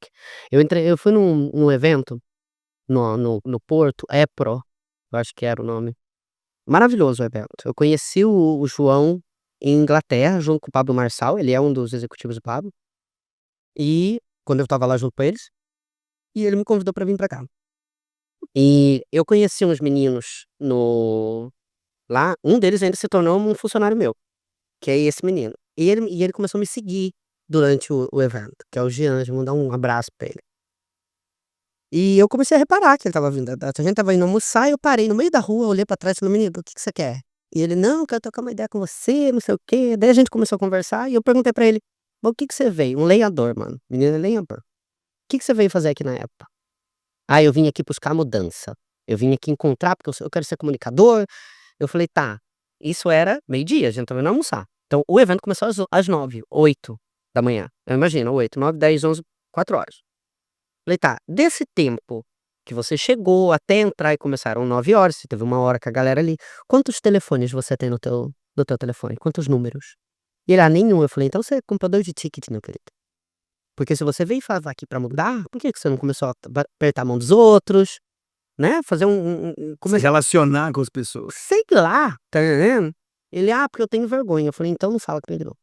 [SPEAKER 2] Eu fui num evento no Porto, EPRO, eu acho que era o nome. Maravilhoso o evento. Eu conheci o João em Inglaterra, junto com o Pablo Marçal, ele é um dos executivos do Pablo. E quando eu estava lá junto com eles, e ele me convidou para vir para cá. E eu conheci uns meninos no lá, um deles ainda se tornou um funcionário meu, que é esse menino. E ele começou a me seguir durante o evento, que é o Jean, deixa eu mandar um abraço pra ele. E eu comecei a reparar que ele estava vindo, a gente estava indo almoçar e eu parei no meio da rua, olhei pra trás e falei: "Menino, o que que você quer?" E ele: "Não, quero trocar uma ideia com você, não sei o quê". Daí a gente começou a conversar e eu perguntei pra ele: "Mas o que que você veio?" Um lenhador, mano, o menino é lenhador. "O que que você veio fazer aqui na época?" "Ah, eu vim aqui buscar mudança. Eu vim aqui encontrar, porque eu quero ser comunicador". Eu falei: "Tá". Isso era meio-dia, a gente estava indo almoçar. Então o evento começou às 9, 8 da manhã. Eu imagino, 8, 9, 10, 11, 4 horas. Falei: "Tá, desse tempo que você chegou até entrar e começar, eram 9 horas, você teve 1 hora com a galera ali, quantos telefones você tem no teu telefone? Quantos números?" E ele: "Ah, nenhum". Eu falei: "Então você é comprador de ticket, meu querido. Porque se você veio falar aqui pra mudar, por que que você não começou a apertar a mão dos outros, né, fazer
[SPEAKER 1] Se relacionar com as pessoas.
[SPEAKER 2] sei lá, tá entendendo?" Ele: "Ah, porque eu tenho vergonha". Eu falei: "Então não fala com ele não.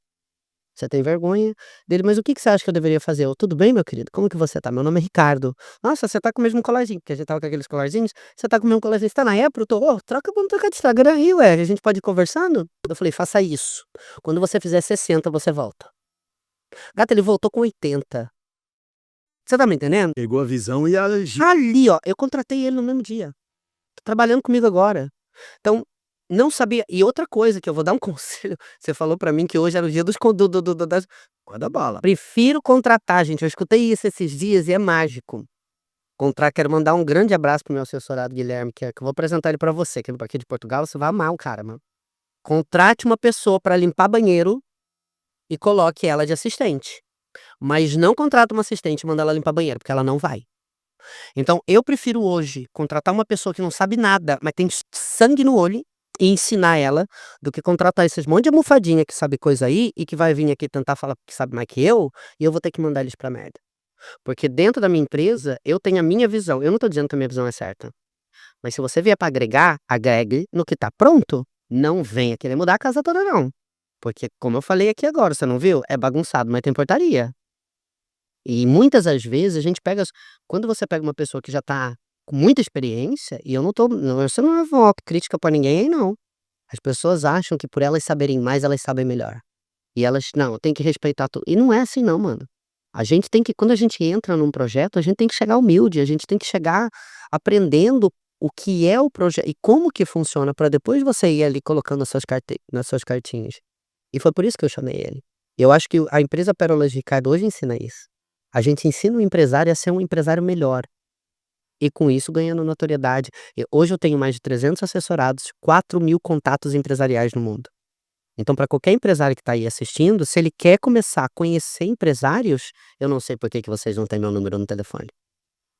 [SPEAKER 2] Você tem vergonha". Dele: "Mas o que que você acha que eu deveria fazer?" Eu: "Tudo bem, meu querido, como que você tá?" "Meu nome é Ricardo". "Nossa, você tá com o mesmo colarzinho", porque a gente estava com aqueles colarzinhos. "Você tá com o mesmo colarzinho, você tá na Apple?" Eu tô: "Ô, vamos trocar de Instagram aí, ué, a gente pode ir conversando?" Eu falei: "Faça isso. Quando você fizer 60, você volta". Gata, ele voltou com 80. Você tá me entendendo?
[SPEAKER 1] Pegou a visão e agiu.
[SPEAKER 2] Ali, ó, eu contratei ele no mesmo dia. Tá trabalhando comigo agora. Então, não sabia. E outra coisa que eu vou dar um conselho, você falou pra mim que hoje era o dia dos con do das
[SPEAKER 1] Manda bala.
[SPEAKER 2] prefiro contratar, gente, eu escutei isso esses dias e é mágico. Quero mandar um grande abraço pro meu assessorado Guilherme, que eu vou apresentar ele pra você, que ele é aqui de Portugal, você vai amar o cara, mano. Contrate uma pessoa pra limpar banheiro e coloque ela de assistente, mas não contrata uma assistente e manda ela limpar banheiro, porque ela não vai. Então eu prefiro hoje contratar uma pessoa que não sabe nada, mas tem sangue no olho e ensinar ela, do que contratar esses monte de almofadinha que sabe coisa aí e que vai vir aqui tentar falar que sabe mais que eu, e eu vou ter que mandar eles pra merda. Porque dentro da minha empresa, eu tenho a minha visão, eu não tô dizendo que a minha visão é certa, mas se você vier pra agregar, agregue no que tá pronto, não venha querer mudar a casa toda não. Porque como eu falei aqui agora, você não viu? É bagunçado, mas tem portaria. E muitas das vezes a gente pega quando você pega uma pessoa que já tá com muita experiência, e eu não tô não, isso não é uma crítica pra ninguém aí não. As pessoas acham que por elas saberem mais, elas sabem melhor. E elas: "Não, tem que respeitar tudo", e não é assim não, mano. A gente tem que quando a gente entra num projeto, a gente tem que chegar humilde, a gente tem que chegar aprendendo o que é o projeto e como que funciona, pra depois você ir ali colocando nas suas cartinhas. E foi por isso que eu chamei ele. Eu acho que a empresa Pérolas de Ricardo hoje ensina isso. A gente ensina o empresário a ser um empresário melhor, e com isso ganhando notoriedade. Hoje eu tenho mais de 300 assessorados, 4.000 contatos empresariais no mundo. Então para qualquer empresário que está aí assistindo, se ele quer começar a conhecer empresários, eu não sei por que que vocês não têm meu número no telefone.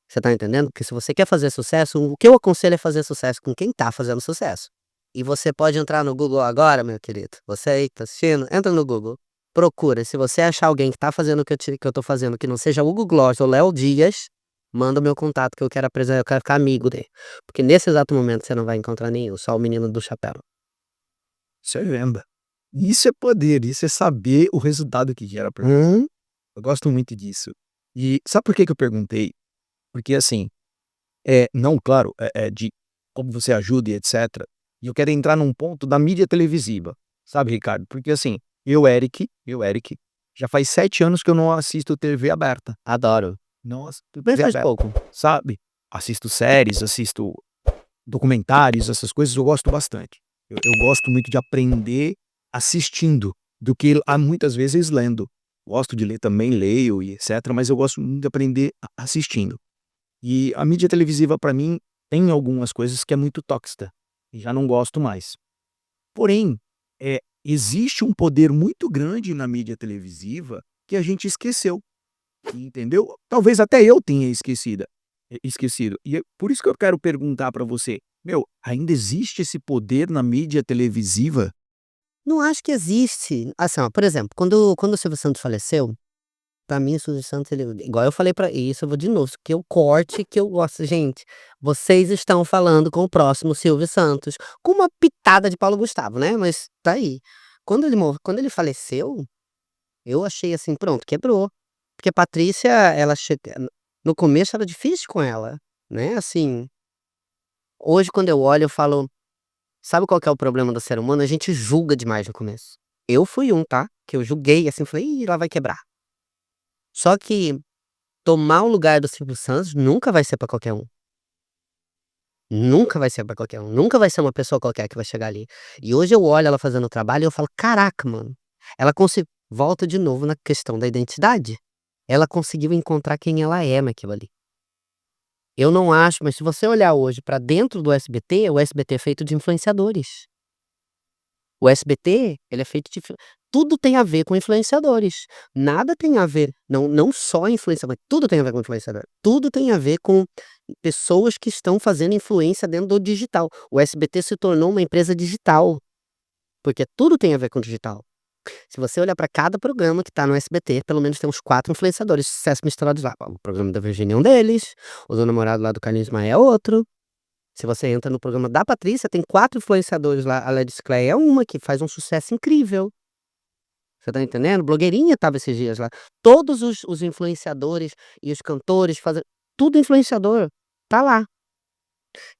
[SPEAKER 2] Você tá entendendo? Porque se você quer fazer sucesso, o que eu aconselho é fazer sucesso com quem tá fazendo sucesso. E você pode entrar no Google agora, meu querido. Você aí que tá assistindo, entra no Google. Procura. Se você achar alguém que tá fazendo o que eu tô fazendo, que não seja Hugo Gloss ou Léo Dias, manda o meu contato que eu quero apresentar, eu quero ficar amigo dele. Porque nesse exato momento você não vai encontrar nenhum, só o menino do chapéu.
[SPEAKER 1] Isso é venda. Isso é poder, isso é saber o resultado que gera pra
[SPEAKER 2] Hum?
[SPEAKER 1] eu gosto muito disso. E sabe por que que eu perguntei? Porque assim, não, claro, de como você ajuda e etcétera, e eu quero entrar num ponto da mídia televisiva, sabe, Ricardo? Porque assim, eu, Eric, já faz 7 anos que eu não assisto TV aberta.
[SPEAKER 2] Adoro.
[SPEAKER 1] Não assisto
[SPEAKER 2] Bem
[SPEAKER 1] TV
[SPEAKER 2] faz
[SPEAKER 1] aberta,
[SPEAKER 2] pouco.
[SPEAKER 1] sabe? Assisto séries, assisto documentários, essas coisas eu gosto bastante. Eu gosto muito de aprender assistindo, do que muitas vezes lendo. Gosto de ler também, leio e etcétera, mas eu gosto muito de aprender assistindo. E a mídia televisiva para mim tem algumas coisas que é muito tóxica, e já não gosto mais. Porém, existe um poder muito grande na mídia televisiva que a gente esqueceu, entendeu? Talvez até eu tenha esquecido. E é por isso que eu quero perguntar para você, meu, ainda existe esse poder na mídia televisiva?
[SPEAKER 2] Não acho que existe. Assim, ó, por exemplo, quando o Silvio Santos faleceu, pra mim o Silvio Santos, ele igual eu falei pra isso, eu vou de novo, que o corte que eu gosto gente, vocês estão falando com o próximo Silvio Santos, com uma pitada de Paulo Gustavo, né, mas tá aí. Quando ele faleceu, eu achei assim: "Pronto, quebrou". Porque a Patrícia, ela no começo era difícil com ela, né, assim, hoje quando eu olho eu falo. Sabe qual que é o problema do ser humano? A gente julga demais no começo. Eu fui um, tá? Que eu julguei, assim, falei: "Ih, ela vai quebrar". Só que tomar o lugar do Silvio Santos nunca vai ser pra qualquer um. Nunca vai ser pra qualquer um. Nunca vai ser uma pessoa qualquer que vai chegar ali. E hoje eu olho ela fazendo o trabalho e eu falo: "Caraca, mano, ela conseguiu". Volta de novo na questão da identidade. Ela conseguiu encontrar quem ela é naquilo ali. Eu não acho, mas se você olhar hoje pra dentro do SBT, o SBT é feito de influenciadores. O SBT, ele é feito de tudo tem a ver com influenciadores. Nada tem a ver, não só influenciador, mas tudo tem a ver com influenciador. Tudo tem a ver com pessoas que estão fazendo influência dentro do digital. O SBT se tornou uma empresa digital, porque tudo tem a ver com digital. Se você olhar para cada programa que tá no SBT, pelo menos tem uns 4 influenciadores de sucesso misturados lá. O programa da Virgínia é um deles, o do namorado lá do Carlinhos Maia é outro. Se você entra no programa da Patrícia, tem 4 influenciadores lá, a Ledis Clay é uma que faz um sucesso incrível. Você tá entendendo? Blogueirinha estava esses dias lá. Todos os influenciadores e os cantores fazem tudo influenciador, tá lá.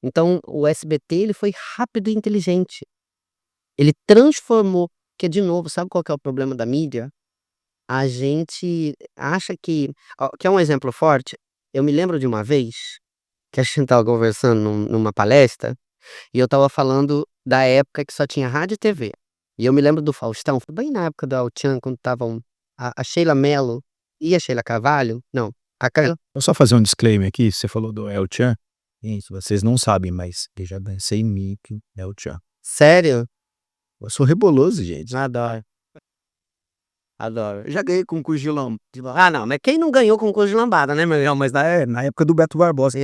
[SPEAKER 2] Então o SBT ele foi rápido e inteligente. Ele transformou porque de novo, sabe qual que é o problema da mídia? A gente acha que quer um exemplo forte? Eu me lembro de uma vez, que a gente estava conversando numa palestra e eu estava falando da época que só tinha rádio e TV. E eu me lembro do Faustão, foi bem na época do El Tchan, quando estavam a Sheila Mello e a Sheila Carvalho, não, a Carla.
[SPEAKER 1] Vou só fazer um disclaimer aqui, você falou do El Chan, gente, vocês não sabem, mas eu já dancei Mickey, El Chan.
[SPEAKER 2] Sério?
[SPEAKER 1] Eu sou reboloso, gente.
[SPEAKER 2] Adoro, adoro. Eu já ganhei concurso de não, mas quem não ganhou concurso de lambada, né, meu irmão? Mas
[SPEAKER 1] Na época do Beto Barbosa.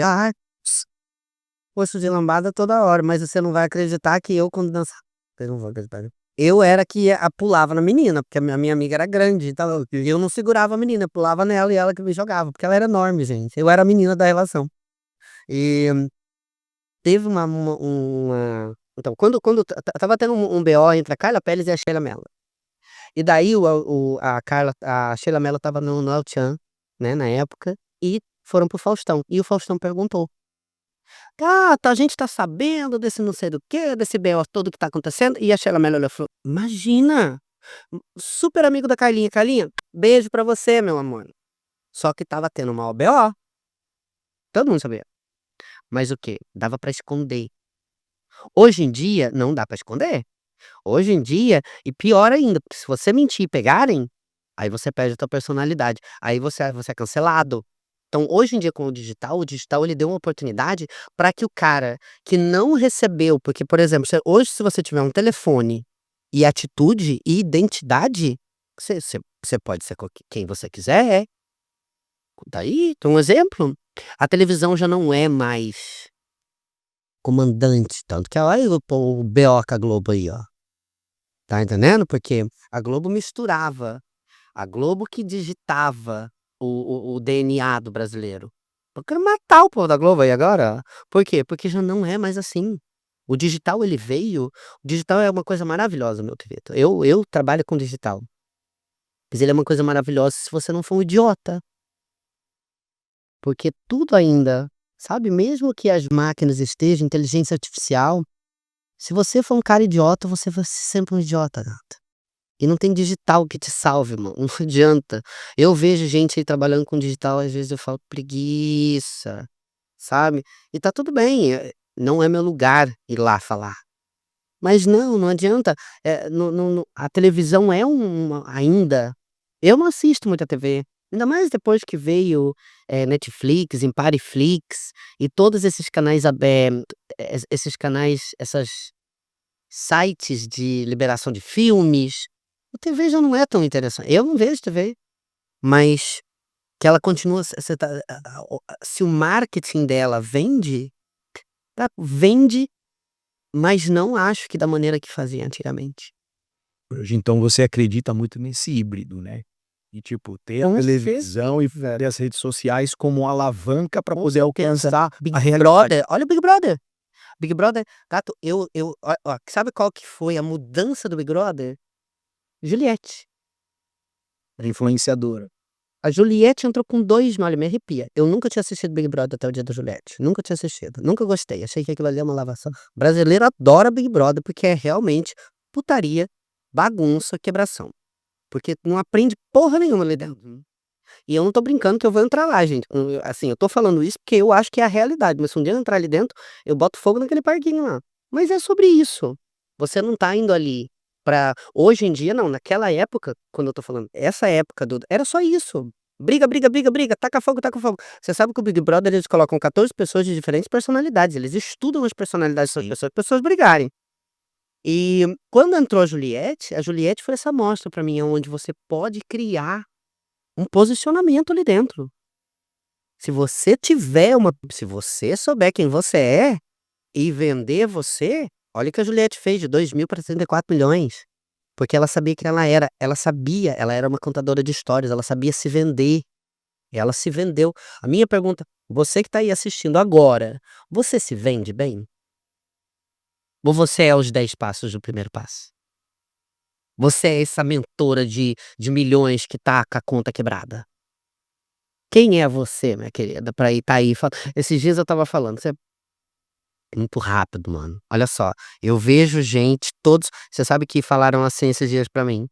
[SPEAKER 2] concurso de lambada toda hora, mas você não vai acreditar que eu quando dançava vocês não vão acreditar, né. Eu era que pulava na menina, porque a minha amiga era grande, então eu não segurava a menina, eu pulava nela e ela que me jogava, porque ela era enorme, gente. Eu era a menina da relação. E teve uma então, quando estava tendo um BO entre a Carla Perez e a Sheila Mello. E daí a Sheila Mello estava no El Tchan, né, na época, e foram pro Faustão. E o Faustão perguntou: "Ah, a gente tá sabendo desse não sei do quê, desse BO todo que tá acontecendo", e a Sheila Mello olhou e falou: "Imagina, super amigo da Carlinha, Carlinha, beijo pra você, meu amor". Só que estava tendo o maior BO, todo mundo sabia. Mas o quê? Dava pra esconder. Hoje em dia, não dá pra esconder. Hoje em dia e pior ainda, porque se você mentir e pegarem, aí você perde a tua personalidade, aí você é cancelado. Então, hoje em dia com o digital ele deu uma oportunidade para que o cara que não recebeu porque, por exemplo, hoje se você tiver um telefone, e atitude e identidade, você pode ser quem você quiser, Daí, tem um exemplo. A televisão já não é mais comandante, tanto que olha o BO com a Globo aí, ó. Tá entendendo? Porque a Globo misturava, a Globo que digitava o DNA do brasileiro. Eu quero matar o povo da Globo aí agora. Por quê? Porque já não é mais assim. O digital ele veio, o digital é uma coisa maravilhosa, meu querido. Eu trabalho com digital, mas ele é uma coisa maravilhosa se você não for um idiota. Porque tudo ainda, sabe, mesmo que as máquinas estejam, inteligência artificial, se você for um cara idiota, você vai ser sempre um idiota, gata. E não tem digital que te salve, mano, não adianta. Eu vejo gente aí trabalhando com digital, às vezes eu falo: "Preguiça", sabe. E tá tudo bem, não é meu lugar ir lá falar. Mas não adianta, não a televisão é ainda eu não assisto muita TV, ainda mais depois que veio, Netflix, Empariflix e todos esses canais esses canais, essas sites de liberação de filmes, a TV já não é tão interessante. Eu não vejo TV, mas que ela continua você tá se o marketing dela vende, tá vende, mas não acho que da maneira que fazia antigamente.
[SPEAKER 1] Hoje então você acredita muito nesse híbrido, né? E tipo, ter a
[SPEAKER 2] Com
[SPEAKER 1] televisão e
[SPEAKER 2] certeza.
[SPEAKER 1] ter as redes sociais como alavanca para
[SPEAKER 2] Com
[SPEAKER 1] poder
[SPEAKER 2] certeza.
[SPEAKER 1] alcançar
[SPEAKER 2] Big
[SPEAKER 1] a realidade.
[SPEAKER 2] Brother, olha o Big Brother. Big Brother, gato, eu ó, sabe qual que foi a mudança do Big Brother? Juliette.
[SPEAKER 1] A influenciadora.
[SPEAKER 2] A Juliette entrou com 2 olha, me arrepia. Eu nunca tinha assistido Big Brother até o dia da Juliette, nunca tinha assistido, nunca gostei, achei que aquilo ali é uma lavação. Brasileiro adora Big Brother, porque é realmente putaria, bagunça, quebração, porque não aprende porra nenhuma ali dentro. E eu não tô brincando que eu vou entrar lá, gente. Assim, eu tô falando isso porque eu acho que é a realidade, mas se um dia eu entrar ali dentro, eu boto fogo naquele parquinho lá. Mas é sobre isso. Você não tá indo ali pra hoje em dia não, naquela época, quando eu tô falando, essa época do era só isso. Briga, briga, briga, briga, taca fogo, taca fogo. Você sabe que o Big Brother eles colocam 14 pessoas de diferentes personalidades, eles estudam as personalidades dessas pessoas, para pessoas brigarem. E quando entrou a Juliette foi essa amostra pra mim, onde você pode criar um posicionamento ali dentro. Se você souber quem você é, e vender você, olha o que a Juliette fez de 2.000 para 34 milhões, porque ela sabia quem ela sabia, ela era uma contadora de histórias, ela sabia se vender, ela se vendeu. A minha pergunta, você que tá aí assistindo agora, você se vende bem? Ou você é os 10 passos do primeiro passo? Você é essa mentora de milhões que tá com a conta quebrada? Quem é você, minha querida, pra tá aí esses dias eu estava falando, você é muito rápido, mano. Olha só, eu vejo gente todos você sabe que falaram assim esses dias pra mim?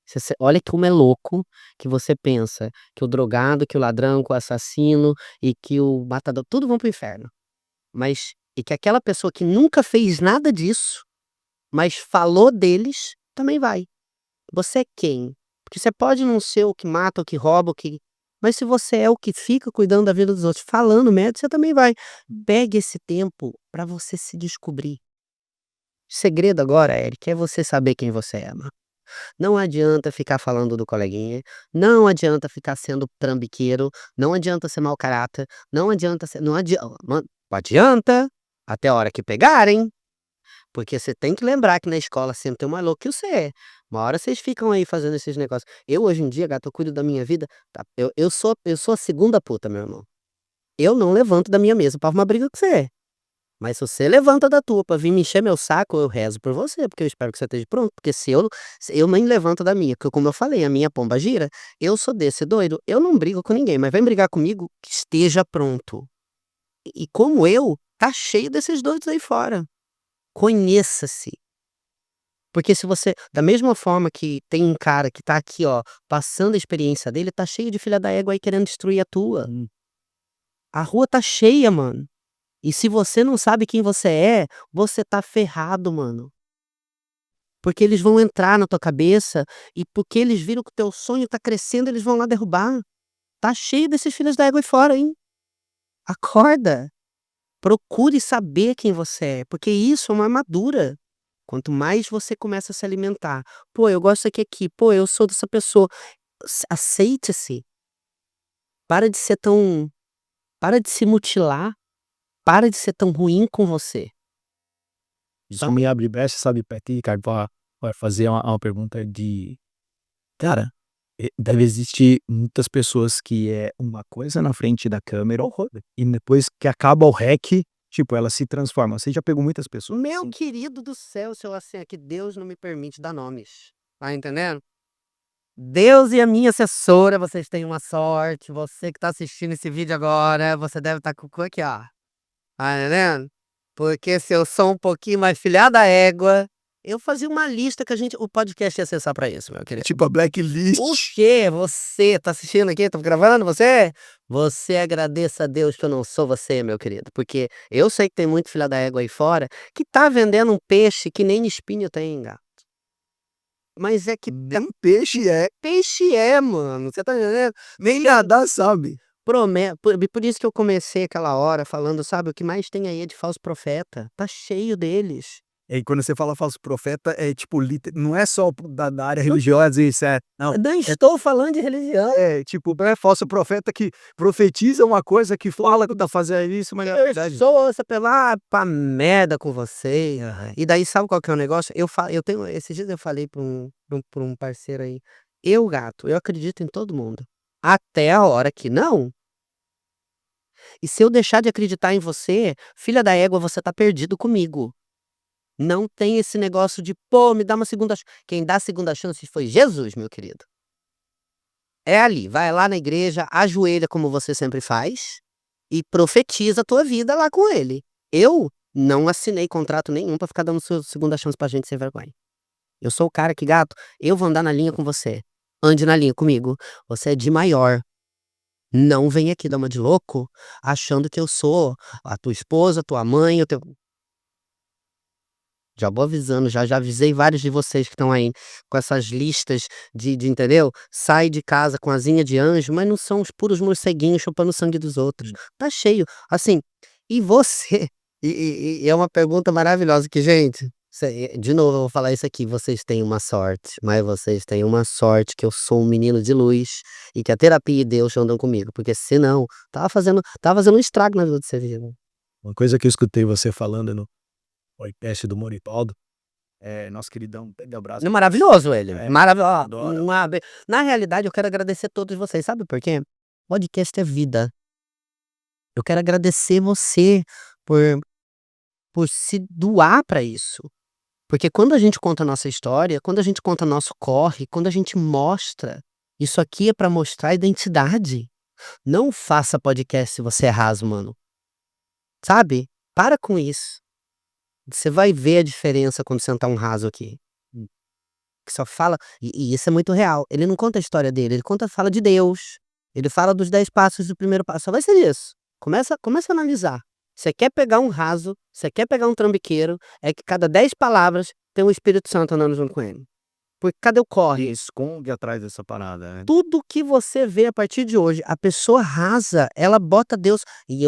[SPEAKER 2] Você olha como é louco que você pensa que o drogado, que o ladrão, que o assassino e que o matador, tudo vão para o inferno. Mas e que aquela pessoa que nunca fez nada disso, mas falou deles, também vai. Você é quem? Porque você pode não ser o que mata, o que rouba, o que mas se você é o que fica cuidando da vida dos outros, falando merda, você também vai. Pegue esse tempo pra você se descobrir. O segredo agora, Eric, é você saber quem você é, mano. Não adianta ficar falando do coleguinha, não adianta ficar sendo trambiqueiro, não adianta ser mau caráter, não adianta até a hora que pegarem. Porque você tem que lembrar que na escola sempre tem um mais louco que você é. Uma hora vocês ficam aí fazendo esses negócios. Eu hoje em dia, gato, eu cuido da minha vida, tá, eu sou a segunda puta, meu irmão. Eu não levanto da minha mesa pra arrumar briga com você. Mas se você levanta da tua pra vir me encher meu saco, eu rezo por você, porque eu espero que você esteja pronto, porque se eu nem levanto da minha, porque como eu falei, a minha pomba gira, eu sou desse doido, eu não brigo com ninguém, mas vem brigar comigo, que esteja pronto. E como eu, tá cheio desses doidos aí fora. Conheça-se. Porque se você da mesma forma que tem um cara que tá aqui, ó, passando a experiência dele, tá cheio de filha da égua aí querendo destruir a tua. A rua tá cheia, mano. E se você não sabe quem você tá ferrado, mano. Porque eles vão entrar na tua cabeça e porque eles viram que o teu sonho tá crescendo, eles vão lá derrubar. Tá cheio desses filhos da égua aí fora, hein. Acorda. Procure saber quem você é, porque isso é uma armadura. Quanto mais você começa a se alimentar, "Pô, eu gosto aqui, pô, eu sou dessa pessoa", aceite-se, Para de ser tão para de se mutilar, para de ser tão ruim com você.
[SPEAKER 1] Isso me abre brecha, sabe, pra ti, cara, pra fazer uma pergunta de cara, deve existir muitas pessoas que é uma coisa na frente da câmera e depois que acaba o REC, tipo, ela se transforma. Você já pegou muitas pessoas
[SPEAKER 2] Meu
[SPEAKER 1] assim?
[SPEAKER 2] querido do céu, se eu assim, é que Deus não me permite dar nomes, tá entendendo? Deus e a minha assessora, vocês têm uma sorte, você que tá assistindo esse vídeo agora, você deve estar com o cu aqui, ó, tá entendendo? Porque se eu sou um pouquinho mais filha da égua, eu fazia uma lista que o podcast ia acessar pra isso, meu querido.
[SPEAKER 1] Tipo a
[SPEAKER 2] O
[SPEAKER 1] blacklist.
[SPEAKER 2] quê? Você tá assistindo aqui, tá gravando você? Você agradeça a Deus que eu não sou você, meu querido, porque eu sei que tem muito filha da égua aí fora que tá vendendo um peixe que nem espinho tem, gato. Mas é que
[SPEAKER 1] Nem peixe é,
[SPEAKER 2] peixe é, mano, você tá entendendo?
[SPEAKER 1] nem nadar sabe.
[SPEAKER 2] Por isso que eu comecei aquela hora falando, sabe, o que mais tem aí é de falso profeta, tá cheio deles.
[SPEAKER 1] E aí quando você fala falso profeta, é tipo não é só da área religiosa, isso não,
[SPEAKER 2] Não estou falando de religião.
[SPEAKER 1] tipo, é falso profeta que profetiza uma coisa, que fala que tá fazendo isso, mas não é
[SPEAKER 2] Eu
[SPEAKER 1] verdade.
[SPEAKER 2] sou essa pela pra merda com você. E daí sabe qual que é o negócio? Eu tenho esses dias eu falei pra um parceiro aí, gato, eu acredito em todo mundo, até a hora que não. E se eu deixar de acreditar em você, filha da égua, você tá perdido comigo. Não tem esse negócio de: "Pô, me dá uma segunda chance". Quem dá segunda chance foi Jesus, meu querido. É ali, vai lá na igreja, ajoelha como você sempre faz, e profetiza a tua vida lá com ele. Eu não assinei contrato nenhum pra ficar dando segunda chance pra gente sem vergonha. Eu sou o cara que: "Gato, eu vou andar na linha com você, ande na linha comigo, você é de maior. Não vem aqui dar uma de louco, achando que eu sou a tua esposa, tua mãe, o teu". Já vou avisando, já avisei vários de vocês que estão aí com essas listas de entendeu? Sai de casa com asinha de anjo, mas não são os puros morceguinhos chupando o sangue dos outros. Tá cheio. Assim, e você e é uma pergunta maravilhosa que, gente, de novo eu vou falar isso aqui, vocês têm uma sorte, mas vocês têm uma sorte que eu sou um menino de luz e que a terapia e Deus andam comigo, porque senão tava fazendo um estrago na vida de vocês, viu.
[SPEAKER 1] Uma coisa que eu escutei você falando no podcast do Morivaldo, nosso queridão, um grande abraço.
[SPEAKER 2] É maravilhoso ele,
[SPEAKER 1] É,
[SPEAKER 2] maravilhoso.
[SPEAKER 1] adoro.
[SPEAKER 2] Na realidade eu quero agradecer todos vocês, sabe por quê? Podcast é vida. Eu quero agradecer você por por se doar pra isso, porque quando a gente conta a nossa história, quando a gente conta nosso corre, quando a gente mostra, isso aqui é pra mostrar identidade. Não faça podcast se você é raso, mano, sabe? Para com isso. Você vai ver a diferença quando sentar um raso aqui. Que só fala e isso é muito real, ele não conta a história dele, ele fala de Deus, ele fala dos 10 passos do primeiro passo, só vai ser isso. Começa a analisar. Você quer pegar um raso, você quer pegar um trambiqueiro, é que cada 10 palavras tem o Espírito Santo andando junto com ele. Porque cadê o corre?
[SPEAKER 1] Esconde atrás dessa parada, né.
[SPEAKER 2] Tudo que você vê a partir de hoje, a pessoa rasa, ela bota Deus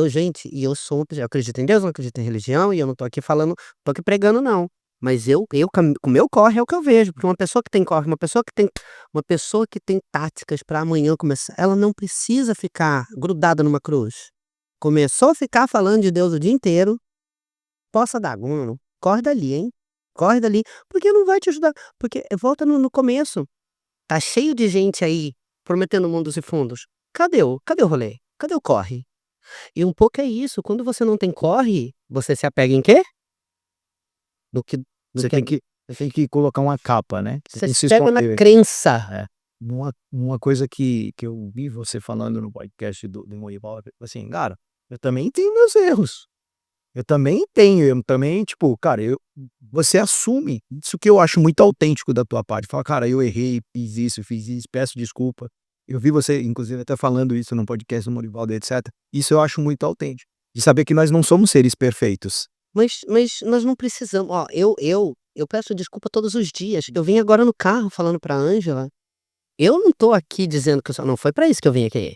[SPEAKER 2] gente, eu eu acredito em Deus, não acredito em religião, e eu não tô aqui falando, tô aqui pregando não. Mas eu com o meu corre é o que eu vejo, porque uma pessoa que tem corre, uma pessoa que tem táticas pra amanhã começar, ela não precisa ficar grudada numa cruz. Começou a ficar falando de Deus o dia inteiro, poça d'água, mano, corre dali, hein, corre dali, porque não vai te ajudar, porque volta no começo. Tá cheio de gente aí prometendo mundos e fundos. Cadê o rolê? Cadê o corre? E um pouco é isso, quando você não tem corre, você se apega em quê? No que no
[SPEAKER 1] Você
[SPEAKER 2] que é
[SPEAKER 1] tem que colocar uma capa, né. Você
[SPEAKER 2] você
[SPEAKER 1] tem que
[SPEAKER 2] se
[SPEAKER 1] se
[SPEAKER 2] pega na
[SPEAKER 1] esconder.
[SPEAKER 2] crença.
[SPEAKER 1] É. Uma coisa que eu vi você falando no podcast do Morivaldo, assim, cara, eu também tenho meus erros. Eu também, tipo, cara, você assume, isso que eu acho muito autêntico da tua parte, fala: "Cara, eu errei, fiz isso, peço desculpa". Eu vi você, inclusive, até falando isso no podcast do Morivaldo, etcétera. Isso eu acho muito autêntico, de saber que nós não somos seres perfeitos.
[SPEAKER 2] Mas nós não precisamos ó, eu peço desculpa todos os dias. Eu vim agora no carro falando pra Ângela, eu não tô aqui dizendo que eu sou não foi pra isso que eu vim aqui.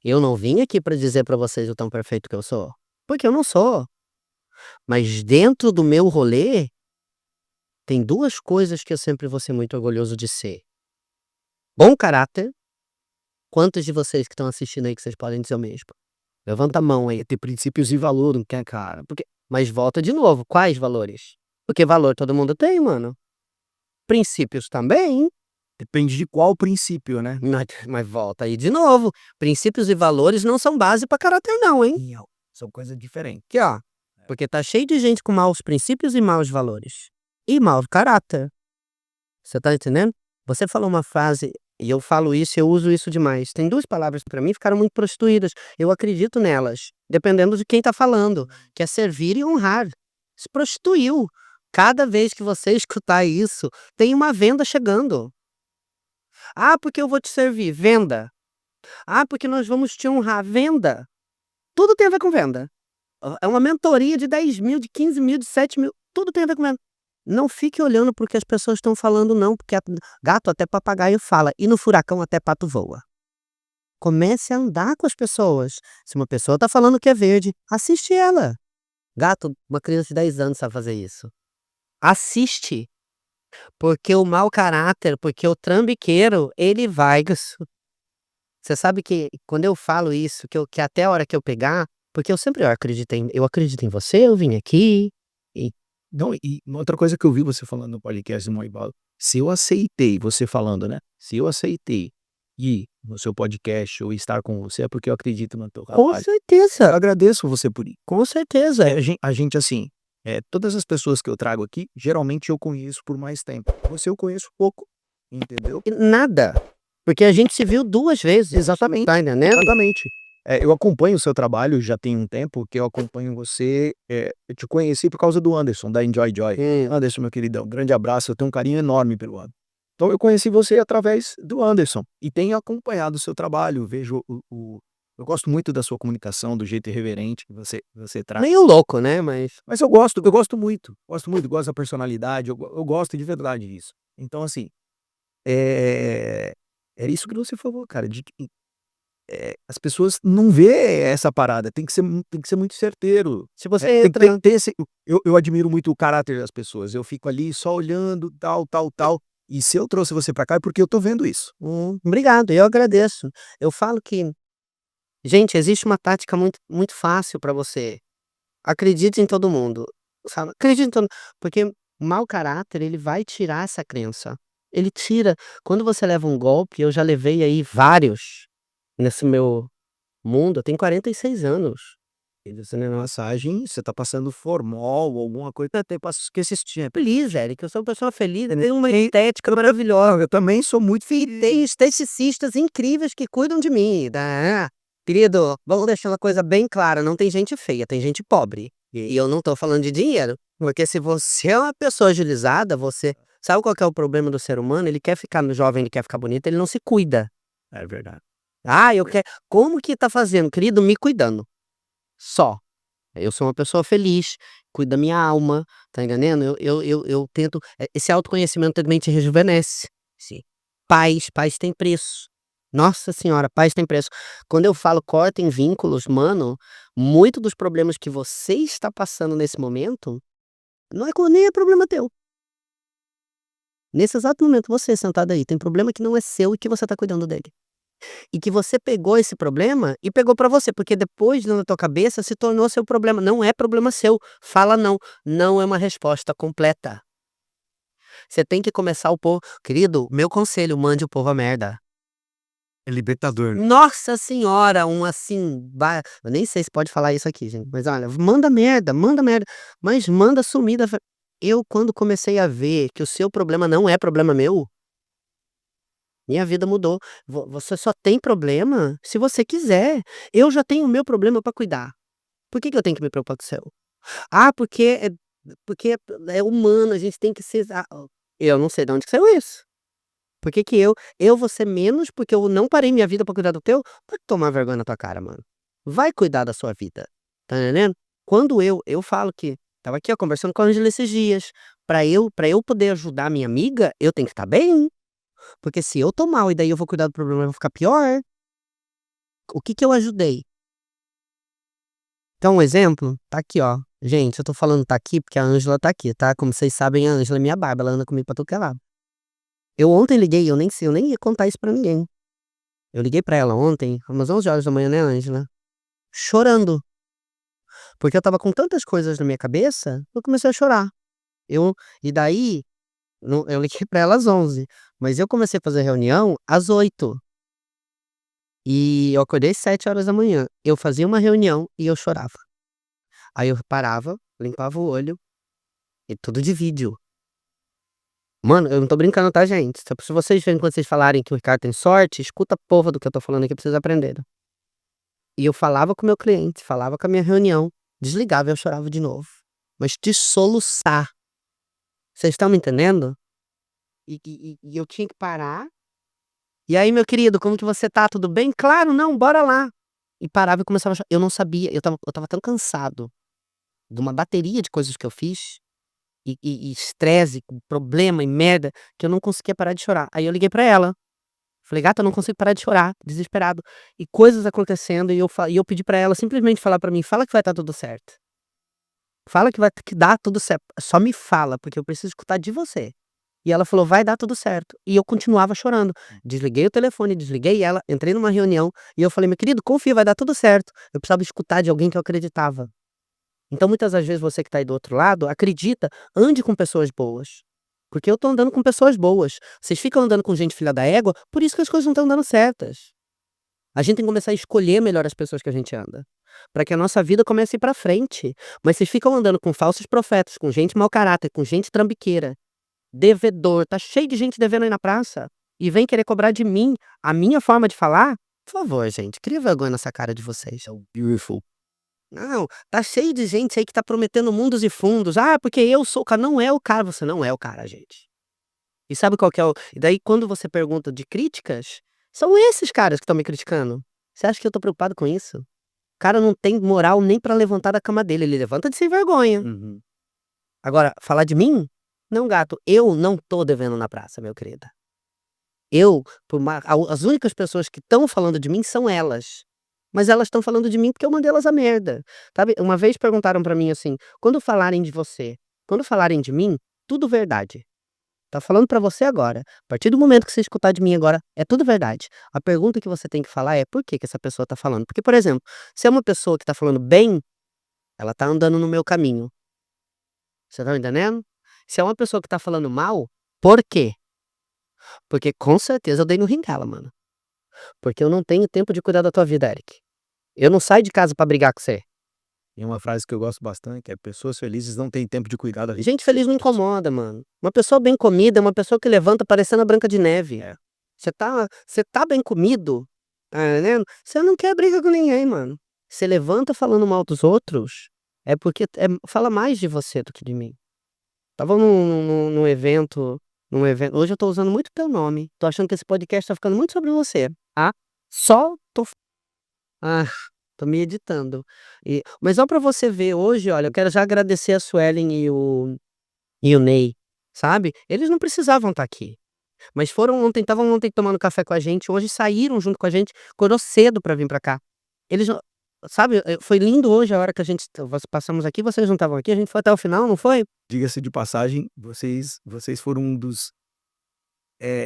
[SPEAKER 2] Eu não vim aqui pra dizer pra vocês o tão perfeito que eu sou, porque eu não sou. Mas dentro do meu rolê, tem 2 coisas que eu sempre vou ser muito orgulhoso de ser: bom caráter, Quantos de vocês que estão assistindo aí que vocês podem dizer o mesmo? Levanta a mão aí.
[SPEAKER 1] Ter princípios e valor, não quer, cara?
[SPEAKER 2] Mas volta de novo, quais valores? Porque valor todo mundo tem, mano. Princípios também.
[SPEAKER 1] Depende de qual princípio, né?
[SPEAKER 2] Mas volta aí de novo. Princípios e valores não são base pra caráter não, hein?
[SPEAKER 1] São coisas diferentes.
[SPEAKER 2] Aqui, ó. Porque tá cheio de gente com maus princípios e maus valores. E mau caráter. Você tá entendendo? Você falou uma frase, e eu falo isso, eu uso isso demais. Tem duas palavras que pra mim ficaram muito prostituídas. Eu acredito nelas, dependendo de quem tá falando, que é servir e honrar. Se prostituiu. Cada vez que você escutar isso, tem uma venda chegando. Ah, porque eu vou te servir. Venda. Ah, porque nós vamos te honrar. Venda. Tudo tem a ver com venda. É uma mentoria de 10 mil, de 15 mil, de 7 mil. Tudo tem a ver com venda. Não fique olhando pro que as pessoas estão falando, não. Porque gato até papagaio fala. E no furacão até pato voa. Comece a andar com as pessoas. Se uma pessoa tá falando que é verde, assiste ela. Gato, uma criança de 10 anos sabe fazer isso. Assiste. Porque o mau caráter, porque o trambiqueiro, ele vai. Você sabe que quando eu falo isso, que até a hora que eu pegar, porque eu sempre eu acredito em você, eu vim aqui.
[SPEAKER 1] Não, e uma outra coisa que eu vi você falando no podcast do Moibalo, se eu aceitei, você falando, né? Se eu aceitei ir no seu podcast ou estar com você, é porque eu acredito no teu
[SPEAKER 2] Com
[SPEAKER 1] trabalho. Eu
[SPEAKER 2] certeza,
[SPEAKER 1] agradeço você por ir.
[SPEAKER 2] com certeza.
[SPEAKER 1] A gente assim, todas as pessoas que eu trago aqui, geralmente eu conheço por mais tempo. Você eu conheço pouco, entendeu?
[SPEAKER 2] E nada. Porque a gente se viu 2 vezes.
[SPEAKER 1] Exatamente.
[SPEAKER 2] Tá entendendo?
[SPEAKER 1] Exatamente. Eu acompanho o seu trabalho já tem um tempo que eu acompanho você. Eu te conheci por causa do Anderson, da Enjoy Joy. Anderson, meu queridão, grande abraço. Eu tenho um carinho enorme pelo Anderson. Então eu conheci você através do Anderson e tenho acompanhado o seu trabalho. Vejo eu gosto muito da sua comunicação, do jeito irreverente que você traz.
[SPEAKER 2] Meio louco, né?
[SPEAKER 1] Mas eu gosto muito. Gosto da personalidade, eu gosto de verdade disso. Então, assim, é isso que você falou, cara, de que as pessoas não vê essa parada, tem que ser muito certeiro.
[SPEAKER 2] Se você
[SPEAKER 1] Tem que
[SPEAKER 2] entra.
[SPEAKER 1] ter esse eu admiro muito o caráter das pessoas, eu fico ali só olhando, tal, e se eu trouxe você pra cá é porque eu tô vendo isso.
[SPEAKER 2] Obrigado, eu agradeço. Eu falo que, gente, existe uma tática muito, muito fácil pra você. Acredite em todo mundo. Sabe? Acredite em todo. Porque o mau caráter, ele vai tirar essa crença. Ele tira. Quando você leva um golpe, eu já levei aí vários nesse meu mundo. Eu tenho 46 anos.
[SPEAKER 1] E você na massagem, você tá passando formol ou alguma coisa, até passo que esses tempos.
[SPEAKER 2] Feliz, Eric. Eu sou uma pessoa feliz. Eu tenho uma estética maravilhosa.
[SPEAKER 1] Eu também sou muito
[SPEAKER 2] E
[SPEAKER 1] feliz.
[SPEAKER 2] tem esteticistas incríveis que cuidam de mim. Tá? Querido, vamos deixar uma coisa bem clara. Não tem gente feia, tem gente pobre. E eu não tô falando de dinheiro. Porque se você é uma pessoa agilizada, você. Sabe qual que é o problema do ser humano? Ele quer ficar jovem, ele quer ficar bonito, ele não se cuida.
[SPEAKER 1] É verdade.
[SPEAKER 2] Ah, eu quero. Como que tá fazendo, querido? Me cuidando. Só. Eu sou uma pessoa feliz, cuido da minha alma, tá entendendo? Eu tento. Esse autoconhecimento também te rejuvenesce. Sim. Paz tem preço. Nossa senhora, paz tem preço. Quando eu falo cortem vínculos, mano, muito dos problemas que você está passando nesse momento, nem é problema teu. Nesse exato momento, você sentado aí, tem problema que não é seu e que você tá cuidando dele. E que você pegou esse problema e pegou pra você, porque depois na tua cabeça se tornou seu problema. Não é problema seu. Fala não. Não é uma resposta completa. Você tem que começar o povo. Querido, meu conselho, mande o povo a merda.
[SPEAKER 1] É libertador.
[SPEAKER 2] Nossa senhora, assim. Eu nem sei se pode falar isso aqui, gente. Mas olha, manda merda. Mas manda sumida. Eu, quando comecei a ver que o seu problema não é problema meu, minha vida mudou. Você só tem problema se você quiser. Eu já tenho o meu problema pra cuidar. Por que eu tenho que me preocupar com o seu? Ah, porque é humano, a gente tem que ser. Eu não sei de onde que saiu isso. Por que eu vou ser menos porque eu não parei minha vida pra cuidar do teu? Vai tomar vergonha na tua cara, mano. Vai cuidar da sua vida. Tá entendendo? Quando eu falo que tava aqui, ó, conversando com a Ângela esses dias. Pra eu poder ajudar minha amiga, eu tenho que estar bem. Porque se eu tô mal e daí eu vou cuidar do problema e vai ficar pior. O que eu ajudei? Então, um exemplo, tá aqui, ó. Gente, eu tô falando tá aqui porque a Ângela tá aqui, tá? Como vocês sabem, a Ângela é minha barba, ela anda comigo pra tudo que é lado. Eu ontem liguei, eu nem ia contar isso pra ninguém. Eu liguei pra ela ontem, umas 11 horas da manhã, né, Ângela? Chorando. Porque eu estava com tantas coisas na minha cabeça, eu comecei a chorar. Eu e daí, eu liguei pra ela às 11, mas eu comecei a fazer reunião às 8. E eu acordei às 7 horas da manhã. Eu fazia uma reunião e eu chorava. Aí eu parava, limpava o olho e tudo de vídeo. Mano, eu não tô brincando, tá, gente? Se vocês verem quando vocês falarem que o Ricardo tem sorte, escuta a porra do que eu tô falando aqui pra vocês aprenderem. E eu falava com o meu cliente, falava com a minha reunião, desligava e eu chorava de novo. Mas de soluçar. Vocês estão me entendendo? E eu tinha que parar. E aí, meu querido, como que você tá? Tudo bem? Claro, não, bora lá. E parava e começava a chorar. Eu não sabia, eu tava tão cansado de uma bateria de coisas que eu fiz, e estresse, problema e merda, que eu não conseguia parar de chorar. Aí eu liguei pra ela. Falei: "Gata, eu não consigo parar de chorar", desesperado. E coisas acontecendo, e eu pedi pra ela simplesmente falar pra mim: "Fala que vai estar tudo certo. Fala que dá tudo certo. Só me fala, porque eu preciso escutar de você". E ela falou: "Vai dar tudo certo". E eu continuava chorando. Desliguei o telefone, desliguei ela, entrei numa reunião e eu falei: "Meu querido, confia, vai dar tudo certo". Eu precisava escutar de alguém que eu acreditava. Então muitas das vezes você que tá aí do outro lado, acredita, ande com pessoas boas. Porque eu tô andando com pessoas boas. Vocês ficam andando com gente filha da égua, por isso que as coisas não estão dando certas. A gente tem que começar a escolher melhor as pessoas que a gente anda, para que a nossa vida comece a ir pra frente. Mas vocês ficam andando com falsos profetas, com gente mau caráter, com gente trambiqueira, devedor, tá cheio de gente devendo aí na praça, e vem querer cobrar de mim a minha forma de falar? Por favor, gente, cria vergonha nessa cara de vocês.
[SPEAKER 1] So beautiful.
[SPEAKER 2] Não, tá cheio de gente aí que tá prometendo mundos e fundos. "Ah, porque eu sou o cara". Não é o cara, você não é o cara, gente. E sabe qual que é o e daí quando você pergunta de críticas, são esses caras que estão me criticando. Você acha que eu tô preocupado com isso? O cara não tem moral nem pra levantar da cama dele, ele levanta de sem vergonha.
[SPEAKER 1] Uhum.
[SPEAKER 2] Agora, falar de mim? Não, gato, eu não tô devendo na praça, meu querida. Eu, as únicas pessoas que estão falando de mim são elas. Mas elas estão falando de mim porque eu mandei elas a merda, sabe. Uma vez perguntaram pra mim assim: "Quando falarem de você, quando falarem de mim, tudo verdade. Tá falando pra você agora. A partir do momento que você escutar de mim agora, é tudo verdade. A pergunta que você tem que falar é: por que que essa pessoa tá falando?". Porque, por exemplo, se é uma pessoa que tá falando bem, ela tá andando no meu caminho. Você tá me entendendo? Se é uma pessoa que tá falando mal, por quê? Porque com certeza eu dei no rim dela, mano. Porque eu não tenho tempo de cuidar da tua vida, Eric. Eu não saio de casa pra brigar com você.
[SPEAKER 1] E uma frase que eu gosto bastante que é: "Pessoas felizes não têm tempo de cuidar da vida
[SPEAKER 2] Gente
[SPEAKER 1] dos
[SPEAKER 2] feliz não
[SPEAKER 1] outros".
[SPEAKER 2] incomoda, mano. Uma pessoa bem comida é uma pessoa que levanta parecendo a Branca de Neve.
[SPEAKER 1] É.
[SPEAKER 2] Você tá bem comido, tá entendendo? Você não quer briga com ninguém, mano. Você levanta falando mal dos outros, é porque fala mais de você do que de mim. Estava num evento hoje eu tô usando muito teu nome, tô achando que esse podcast tá ficando muito sobre você, tá. Só tô ah, tô me editando. Mas só pra você ver hoje, olha, eu quero já agradecer a Suelen e o Ney, sabe. Eles não precisavam estar aqui, mas estavam ontem tomando café com a gente, hoje saíram junto com a gente, acordou cedo pra vir pra cá. Eles não sabe, foi lindo hoje a hora que passamos aqui, vocês não estavam aqui, a gente foi até o final, não foi?
[SPEAKER 1] Diga-se de passagem, vocês foram um dos,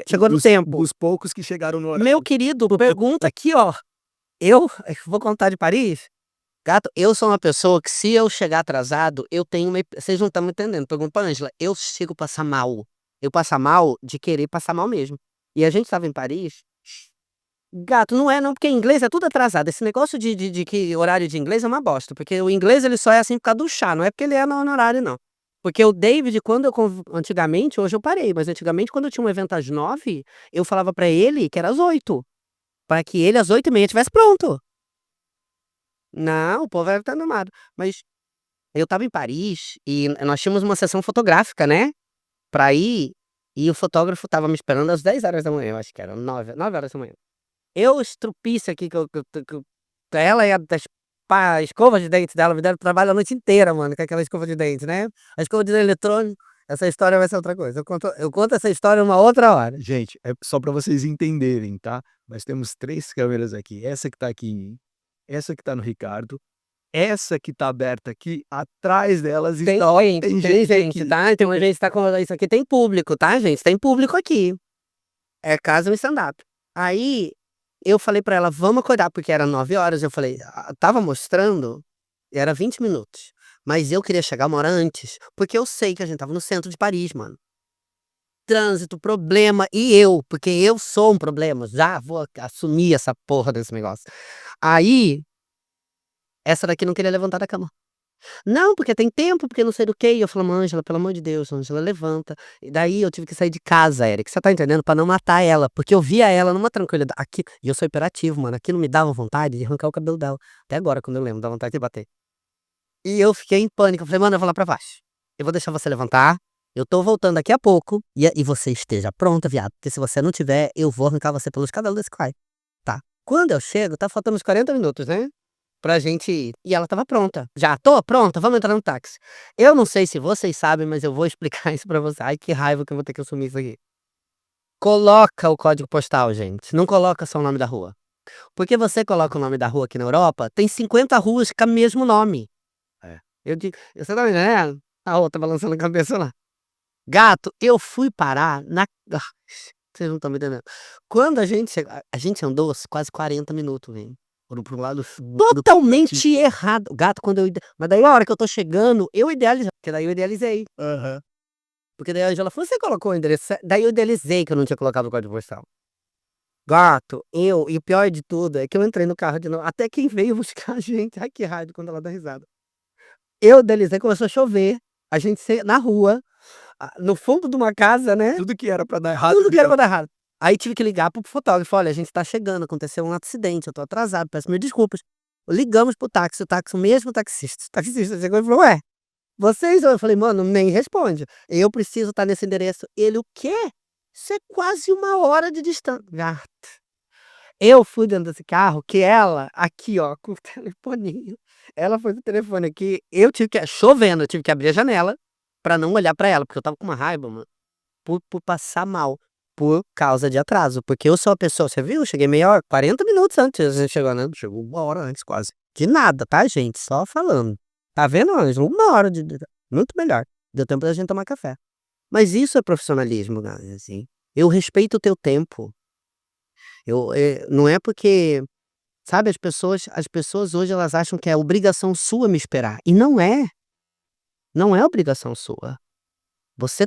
[SPEAKER 2] Chegou no tempo.
[SPEAKER 1] dos poucos que chegaram no
[SPEAKER 2] Meu
[SPEAKER 1] horário.
[SPEAKER 2] querido, pergunta aqui, ó, eu vou contar de Paris? Gato, eu sou uma pessoa que se eu chegar atrasado, eu tenho uma vocês não estão me entendendo, pergunta pra Ângela, eu chego a passar mal. Eu passar mal de querer passar mal mesmo. E a gente estava em Paris, gato, não é não, porque inglês é tudo atrasado, esse negócio de que horário de inglês é uma bosta, porque o inglês ele só é assim por causa do chá, não é porque ele é no horário não. Porque o David quando antigamente, hoje eu parei, mas antigamente quando eu tinha um evento às 9, eu falava pra ele que era às 8, para que ele às 8h30 estivesse pronto. Não, o povo era tá animado. Mas eu estava em Paris e nós tínhamos uma sessão fotográfica, né, pra ir, e o fotógrafo estava me esperando às 10 horas da manhã, eu acho que era 9 horas da manhã. Eu estrupice aqui que eu ela e a escova de dente dela me deram trabalho a noite inteira, mano, com aquela escova de dente, né. A escova de dente eletrônica, essa história vai ser outra coisa. Eu conto essa história uma outra hora.
[SPEAKER 1] Gente, é só pra vocês entenderem, tá. Nós temos 3 câmeras aqui, essa que tá aqui em mim, essa que tá no Ricardo, essa que tá aberta aqui, atrás delas
[SPEAKER 2] Tem
[SPEAKER 1] está
[SPEAKER 2] olhem,
[SPEAKER 1] tem
[SPEAKER 2] tem
[SPEAKER 1] gente
[SPEAKER 2] gente,
[SPEAKER 1] aqui.
[SPEAKER 2] tá. Tem uma gente que tá com isso aqui tem público, tá, gente, tem público aqui. É casa um stand-up. Aí Eu falei pra ela: "Vamos acordar", porque era 9 horas, eu falei tava mostrando, era 20 minutos, mas eu queria chegar 1 hora antes, porque eu sei que a gente estava no centro de Paris, mano. Trânsito, problema, e eu, porque eu sou um problema, já vou assumir essa porra desse negócio. Aí, essa daqui não queria levantar da cama. "Não, porque tem tempo, porque não sei do quê", e eu falando: "Ângela, pelo amor de Deus, Ângela, levanta". E daí eu tive que sair de casa, Eric, você tá entendendo? Pra não matar ela, porque eu via ela numa tranquilidade aqui e eu sou hiperativo, mano, aquilo me dava vontade de arrancar o cabelo dela. Até agora quando eu lembro, dá vontade de bater. E eu fiquei em pânico, eu falei: "Mano, eu vou lá pra baixo. Eu vou deixar você levantar, eu tô voltando daqui a pouco, e você esteja pronta, viado, porque se você não tiver, eu vou arrancar você pelos cabelos desse cai, tá?". Quando eu chego, tá faltando uns 40 minutos, né, pra gente ir, e ela estava pronta. "Já tô pronta, vamos entrar no táxi". Eu não sei se vocês sabem, mas eu vou explicar isso pra você. Ai, que raiva que eu vou ter que assumir isso aqui. Coloca o código postal, gente, não coloca só o nome da rua. Porque você coloca o nome da rua aqui na Europa, tem 50 ruas com o mesmo nome.
[SPEAKER 1] É.
[SPEAKER 2] Eu digo você tá me entendendo? A outra balançando a cabeça lá. Gato, eu fui parar na vocês não estão me entendendo. Quando a gente chega a gente andou quase 40 minutos, velho.
[SPEAKER 1] Foram para um lado
[SPEAKER 2] Totalmente errado. Gato, quando eu mas daí a hora que eu tô chegando, eu idealizei, porque daí eu idealizei.
[SPEAKER 1] Aham.
[SPEAKER 2] Porque daí a Angela falou: "Você colocou o endereço daí eu idealizei que eu não tinha colocado o código postal. Gato, e o pior de tudo é que eu entrei no carro de novo, até quem veio buscar a gente, ai que raiva quando ela dá risada. Eu idealizei, começou a chover, a gente na rua, no fundo de uma casa, né,
[SPEAKER 1] Tudo que era pra dar errado
[SPEAKER 2] tudo que era
[SPEAKER 1] deu.
[SPEAKER 2] pra dar errado. Aí tive que ligar pro fotógrafo: "Olha, a gente tá chegando, aconteceu um acidente, eu tô atrasado, peço mil desculpas". Ligamos pro táxi, o mesmo taxista chegou e falou: "Ué, vocês", eu falei: "Mano, nem responde, eu preciso estar nesse endereço". Ele: "O quê? Isso é quase 1 hora de distância". Gata, eu fui dentro desse carro que ela, aqui ó, com o telefoninho, ela foi com o telefone aqui, eu tive que chovendo, eu tive que abrir a janela pra não olhar pra ela, porque eu estava com uma raiva, mano, por passar mal, por causa de atraso, porque eu sou a pessoa você viu, eu cheguei meia hora, 40 minutos antes a gente chegou, né.
[SPEAKER 1] Chegou 1 hora antes quase.
[SPEAKER 2] De nada, tá, gente, só falando. Tá vendo, Ângelo? 1 hora muito melhor, deu tempo da gente tomar café. Mas isso é profissionalismo, né, assim, eu respeito o teu tempo, não é porque sabe, as pessoas hoje elas acham que é obrigação sua me esperar, e não é, não é obrigação sua. Você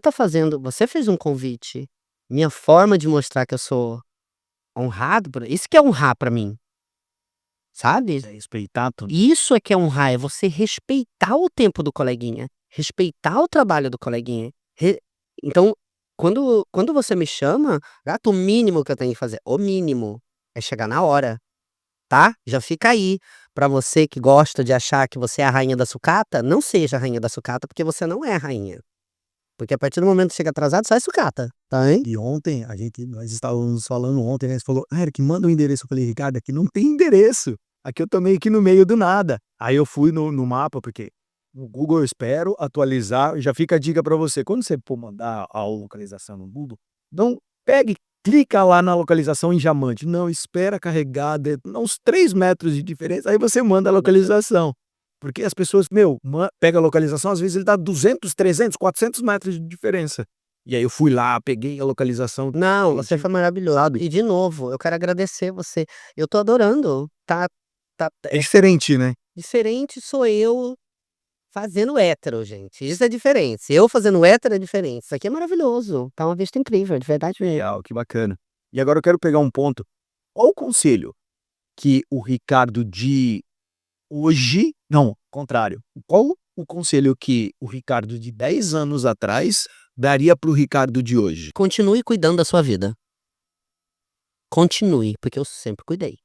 [SPEAKER 2] fez um convite, minha forma de mostrar que eu sou honrado por isso que é honrar pra mim, sabe.
[SPEAKER 1] É respeitar tudo.
[SPEAKER 2] Isso é que é honrar, é você respeitar o tempo do coleguinha, respeitar o trabalho do coleguinha. Então, quando você me chama, gato, o mínimo que eu tenho que fazer, o mínimo, é chegar na hora. Tá? Já fica aí, pra você que gosta de achar que você é a rainha da sucata, não seja a rainha da sucata, porque você não é a rainha. Porque a partir do momento que chega atrasado, sai sucata, tá, hein?
[SPEAKER 1] E ontem nós estávamos falando ontem, né, você falou: "Ah, Eric, manda um endereço", eu falei: "Ricardo, aqui não tem endereço, aqui eu tô meio que no meio do nada". Aí eu fui no mapa, porque no Google eu espero atualizar, já fica a dica pra você, quando você for mandar a localização no Google, não pegue, clica lá na localização e já mande, não, espera carregar, uns 3 metros de diferença, aí você manda a localização. Porque as pessoas, meu, pega a localização, às vezes ele dá 200, 300, 400 metros de diferença. E aí eu fui lá, peguei a localização.
[SPEAKER 2] Não, você foi maravilhoso. E de novo, eu quero agradecer você. Eu tô adorando.
[SPEAKER 1] É diferente, né?
[SPEAKER 2] Diferente sou eu fazendo hétero, gente. Isso é diferente. Eu fazendo hétero é diferente. Isso aqui é maravilhoso. Tá uma vista incrível, de verdade mesmo.
[SPEAKER 1] Legal, que bacana. E agora eu quero pegar um ponto. Qual o conselho que o Ricardo de hoje, não, contrário. Qual o conselho que o Ricardo de 10 anos atrás daria para o Ricardo de hoje?
[SPEAKER 2] Continue cuidando da sua vida. Continue, porque eu sempre cuidei.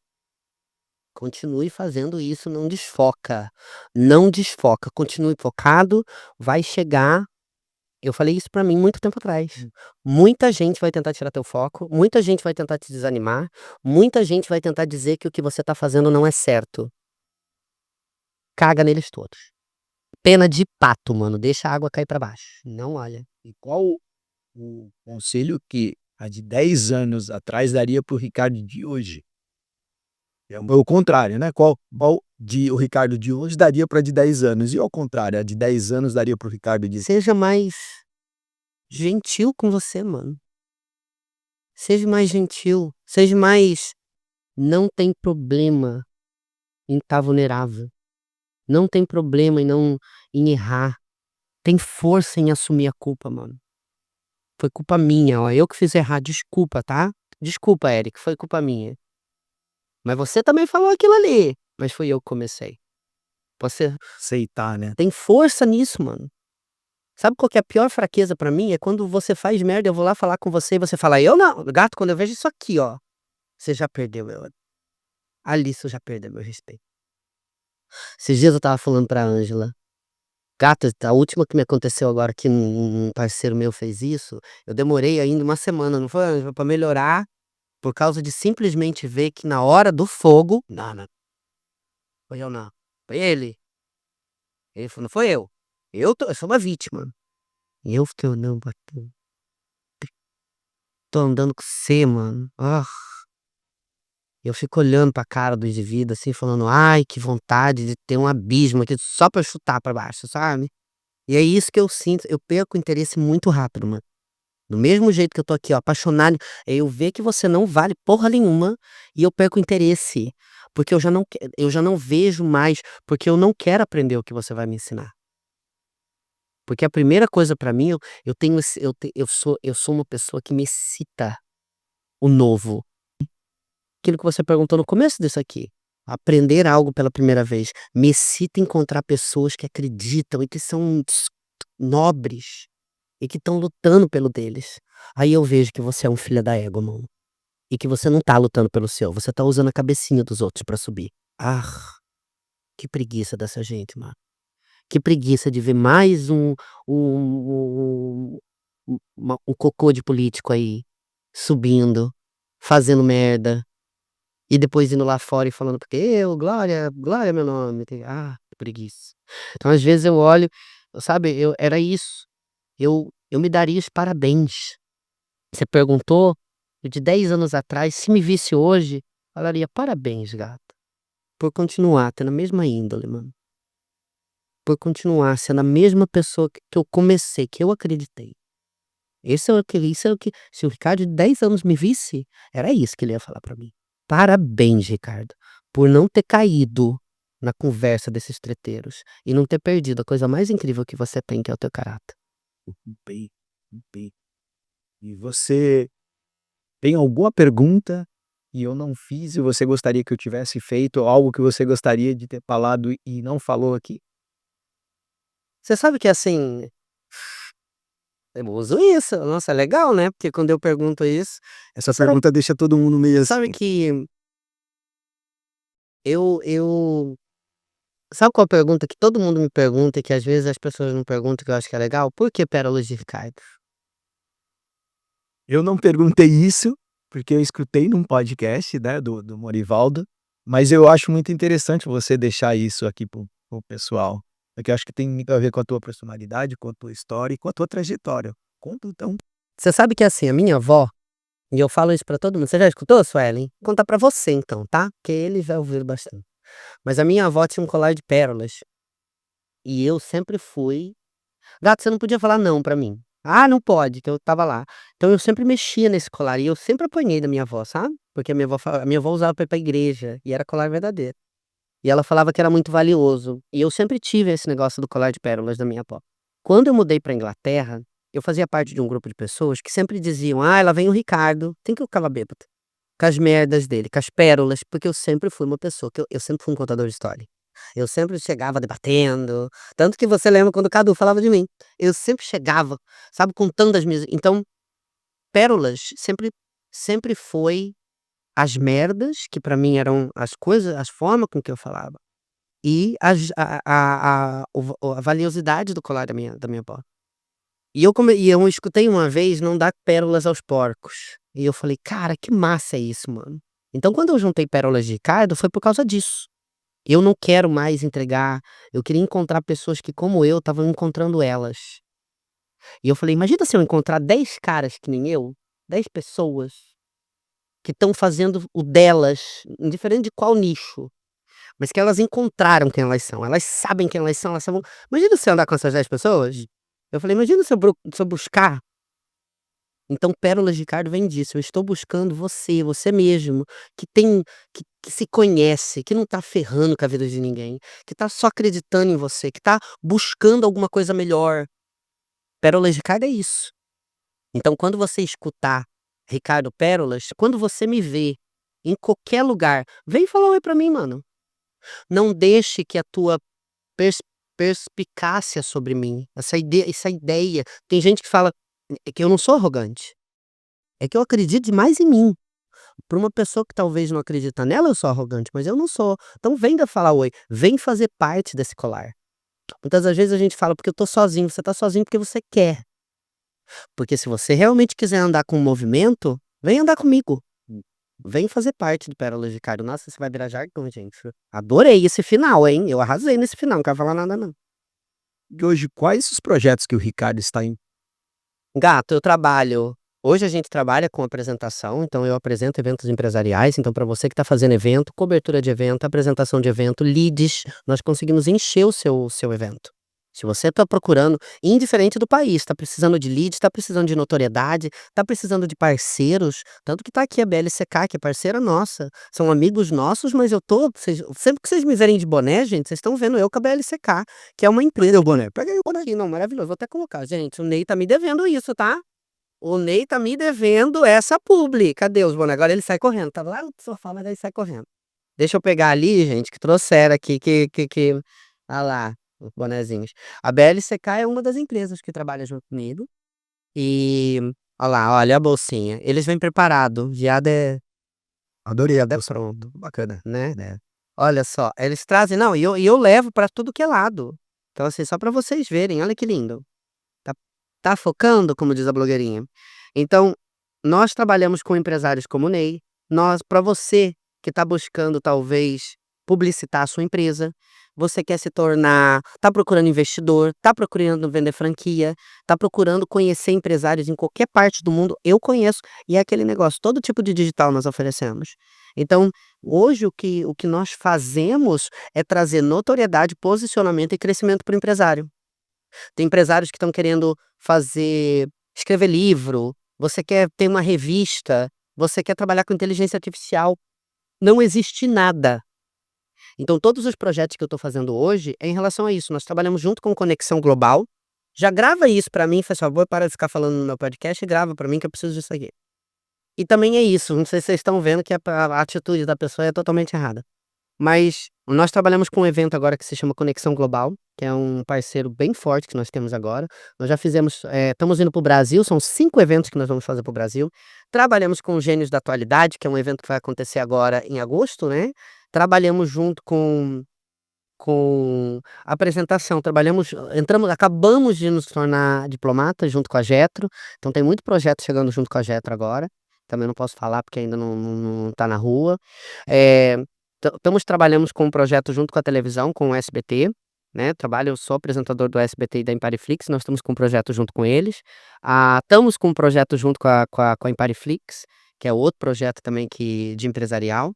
[SPEAKER 2] Continue fazendo isso, não desfoca. Não desfoca, continue focado, vai chegar. Eu falei isso pra mim muito tempo atrás. Muita gente vai tentar tirar teu foco, muita gente vai tentar te desanimar, muita gente vai tentar dizer que o que você tá fazendo não é certo. Caga neles todos. Pena de pato, mano, deixa a água cair pra baixo, não olha.
[SPEAKER 1] E qual o conselho que a de 10 anos atrás daria para o Ricardo de hoje? É o contrário, né? Qual de o Ricardo de hoje daria para de 10 anos? E ao contrário, a de 10 anos daria para o Ricardo de
[SPEAKER 2] Seja mais gentil com você, mano. Seja mais gentil, seja mais Não tem problema em estar vulnerável. Não tem problema em errar. Tem força em assumir a culpa, mano. Foi culpa minha, ó, eu que fiz errado, desculpa, tá? Desculpa, Eric, foi culpa minha. Mas você também falou aquilo ali, mas fui eu que comecei. Você
[SPEAKER 1] Aceitar, né.
[SPEAKER 2] tem força nisso, mano. Sabe qual que é a pior fraqueza pra mim? É quando você faz merda, eu vou lá falar com você e você fala: "Eu não". Gato, quando eu vejo isso aqui, ó, você já perdeu meu ali você já perdeu meu respeito. Esses dias eu estava falando pra Ângela: "Gata, a última que me aconteceu agora que um parceiro meu fez isso, eu demorei ainda uma semana, não foi, Ângela, pra melhorar, por causa de simplesmente ver que na hora do fogo, não, não, foi eu não, foi ele". Ele falou: "Não foi eu. Eu sou uma vítima". E eu fiquei olhando pra aquilo. Tô andando com você, mano. Eu fico olhando pra cara do indivíduo, assim, falando: "Ai, que vontade de ter um abismo aqui só pra eu chutar pra baixo", sabe. E é isso que eu sinto, eu perco o interesse muito rápido, mano. Do mesmo jeito que eu tô aqui, ó, apaixonado, eu ver que você não vale porra nenhuma, e eu perco o interesse, porque eu já não vejo mais, porque eu não quero aprender o que você vai me ensinar. Porque a primeira coisa pra mim, eu tenho esse eu sou uma pessoa que me excita o novo. Aquilo que você perguntou no começo disso aqui, aprender algo pela primeira vez, me excita encontrar pessoas que acreditam e que são nobres, e que estão lutando pelo deles. Aí eu vejo que você é um filho da égua, mano, e que você não tá lutando pelo seu, você tá usando a cabecinha dos outros pra subir. Que preguiça dessa gente, mano. Que preguiça de ver mais um um cocô de político aí, subindo, fazendo merda, e depois indo lá fora e falando: "Porque eu, Glória, Glória é meu nome", que preguiça. Então às vezes eu olho, sabe, eu era isso, eu me daria os parabéns. Você perguntou, eu de 10 anos atrás, se me visse hoje, falaria: "Parabéns, gata, por continuar tendo a mesma índole, mano, por continuar sendo a mesma pessoa que eu comecei, que eu acreditei". Isso é o que se o Ricardo de 10 anos me visse, era isso que ele ia falar pra mim. "Parabéns, Ricardo, por não ter caído na conversa desses treteiros e não ter perdido a coisa mais incrível que você tem, que é o teu caráter".
[SPEAKER 1] Bem, bem. E você tem alguma pergunta e eu não fiz e você gostaria que eu tivesse feito, ou algo que você gostaria de ter falado e não falou aqui?
[SPEAKER 2] Você sabe que, assim, eu uso isso, nossa, é legal, né, porque quando eu pergunto isso,
[SPEAKER 1] Essa
[SPEAKER 2] sabe
[SPEAKER 1] pergunta deixa todo mundo meio
[SPEAKER 2] sabe
[SPEAKER 1] assim.
[SPEAKER 2] que eu sabe qual a pergunta que todo mundo me pergunta e que às vezes as pessoas não perguntam, que eu acho que é legal? Por que pérolas de Ricardo?
[SPEAKER 1] Eu não perguntei isso, porque eu escutei num podcast, né, do Morivaldo, mas eu acho muito interessante você deixar isso aqui para o pessoal, porque eu acho que tem muito a ver com a tua personalidade, com a tua história e com a tua trajetória. Conta então.
[SPEAKER 2] Você sabe que, assim, a minha avó, e eu falo isso pra todo mundo, você já escutou, Suelen? Vou contar pra você então, tá, porque ele já ouviu bastante. Mas a minha avó tinha um colar de pérolas, e eu sempre fui gato, você não podia falar não pra mim. "Ah, não pode", que eu estava lá. Então eu sempre mexia nesse colar e eu sempre apanhei da minha avó, sabe, porque a minha avó usava pra ir pra igreja, e era colar verdadeiro. E ela falava que era muito valioso, e eu sempre tive esse negócio do colar de pérolas da minha avó. Quando eu mudei pra Inglaterra, eu fazia parte de um grupo de pessoas que sempre diziam: "Ai, lá vem o Ricardo", tem que eu ficava bêbada, com as merdas dele, com as pérolas, porque eu sempre fui uma pessoa que eu sempre fui um contador de história. Eu sempre chegava debatendo, tanto que você lembra quando o Cadu falava de mim. Eu sempre chegava, sabe, contando as minhas então, pérolas sempre foi as merdas, que pra mim eram as coisas, as forma com que eu falava, e a valiosidade do colar da minha avó. E eu escutei uma vez: "Não dá pérolas aos porcos". E eu falei: "Cara, que massa é isso, mano". Então quando eu juntei pérolas de Ricardo, foi por causa disso. Eu não quero mais entregar, eu queria encontrar pessoas que, como eu, estavam encontrando elas. E eu falei: "Imagina se eu encontrar 10 caras que nem eu, 10 pessoas que estão fazendo o delas, indiferente de qual nicho, mas que elas encontraram quem elas sabem quem elas são". Imagina se eu andar com essas 10 pessoas? Eu falei: "Imagina se eu buscar Então Pérolas de Ricardo vem disso, eu estou buscando você mesmo, que se conhece, que não tá ferrando com a vida de ninguém, que tá só acreditando em você, que tá buscando alguma coisa melhor. Pérolas de Ricardo é isso. Então quando você escutar Ricardo Pérolas, quando você me ver em qualquer lugar, vem falar oi pra mim, mano. Não deixe que a tua pers perspicácia sobre mim, essa ideia, tem gente que fala que eu não sou arrogante, é que eu acredito demais em mim. Pra uma pessoa que talvez não acredita nela, eu sou arrogante, mas eu não sou. Então vem da falar oi, vem fazer parte desse colar. Muitas das vezes a gente fala: "Porque eu tô sozinho", você tá sozinho porque você quer. Porque se você realmente quiser andar com o movimento, vem andar comigo. Vem fazer parte do Pérolas de Ricardo. Nossa, você vai virar jargão, gente. Adorei esse final, hein. Eu arrasei nesse final, não quero falar nada não.
[SPEAKER 1] E hoje, quais os projetos que o Ricardo está em?
[SPEAKER 2] Gato, eu trabalho hoje a gente trabalha com apresentação, então eu apresento eventos empresariais, então para você que está fazendo evento, cobertura de evento, apresentação de evento, leads, nós conseguimos encher o seu evento. Se você está procurando, indiferente do país, está precisando de leads, está precisando de notoriedade, está precisando de parceiros, tanto que está aqui a BLCK, que é parceira nossa, são amigos nossos, mas sempre que vocês me verem de boné, gente, vocês estão vendo eu com a BLCK, que é uma empresa.
[SPEAKER 1] Cadê o boné?
[SPEAKER 2] Pega aí o boné aqui, não, maravilhoso, vou até colocar, gente, o Ney tá me devendo isso, tá? O Ney tá me devendo essa publi. Cadê os bonecos? Agora ele sai correndo. Tava lá no sofá, mas ele sai correndo. Deixa eu pegar ali, gente, que trouxeram aqui, que... Ah lá, os bonezinhos. A BLCK é uma das empresas que trabalha junto comigo. E... Olha lá, olha a bolsinha. Eles vêm preparados. Viado é...
[SPEAKER 1] Adorei a
[SPEAKER 2] É
[SPEAKER 1] bolsa,
[SPEAKER 2] pronto,
[SPEAKER 1] bacana.
[SPEAKER 2] né? Olha só, eles trazem... Não, e eu levo pra tudo que é lado. Então, assim, só pra vocês verem. Olha que lindo. Tá, tá focando, como diz a blogueirinha. Então, nós trabalhamos com empresários como o Ney. Para você que está buscando, talvez, publicitar a sua empresa, você quer se tornar, está procurando investidor, está procurando vender franquia, está procurando conhecer empresários em qualquer parte do mundo, eu conheço, e é aquele negócio, todo tipo de digital nós oferecemos. Então, hoje o que nós fazemos é trazer notoriedade, posicionamento e crescimento para o empresário. Tem empresários que estão querendo escrever livro, você quer ter uma revista, você quer trabalhar com inteligência artificial, não existe nada. Então todos os projetos que eu estou fazendo hoje é em relação a isso, nós trabalhamos junto com Conexão Global, já grava isso para mim, faz favor, para de ficar falando no meu podcast e grava para mim que eu preciso disso aqui. E também é isso, não sei se vocês estão vendo que a atitude da pessoa é totalmente errada. Mas nós trabalhamos com um evento agora que se chama Conexão Global, que é um parceiro bem forte que nós temos agora. Nós já fizemos, estamos indo para o Brasil, são 5 eventos que nós vamos fazer para o Brasil. Trabalhamos com Gênios da Atualidade, que é um evento que vai acontecer agora em agosto, né? Trabalhamos junto com apresentação, acabamos de nos tornar diplomatas junto com a Getro, então tem muito projeto chegando junto com a Getro agora. Também não posso falar porque ainda não tá na rua. Eh, trabalhamos com um projeto junto com a televisão, com o SBT, né, eu sou apresentador do SBT e da Impariflix, nós estamos com um projeto junto com eles. Estamos com um projeto junto com a Impariflix, que é outro projeto também de empresarial,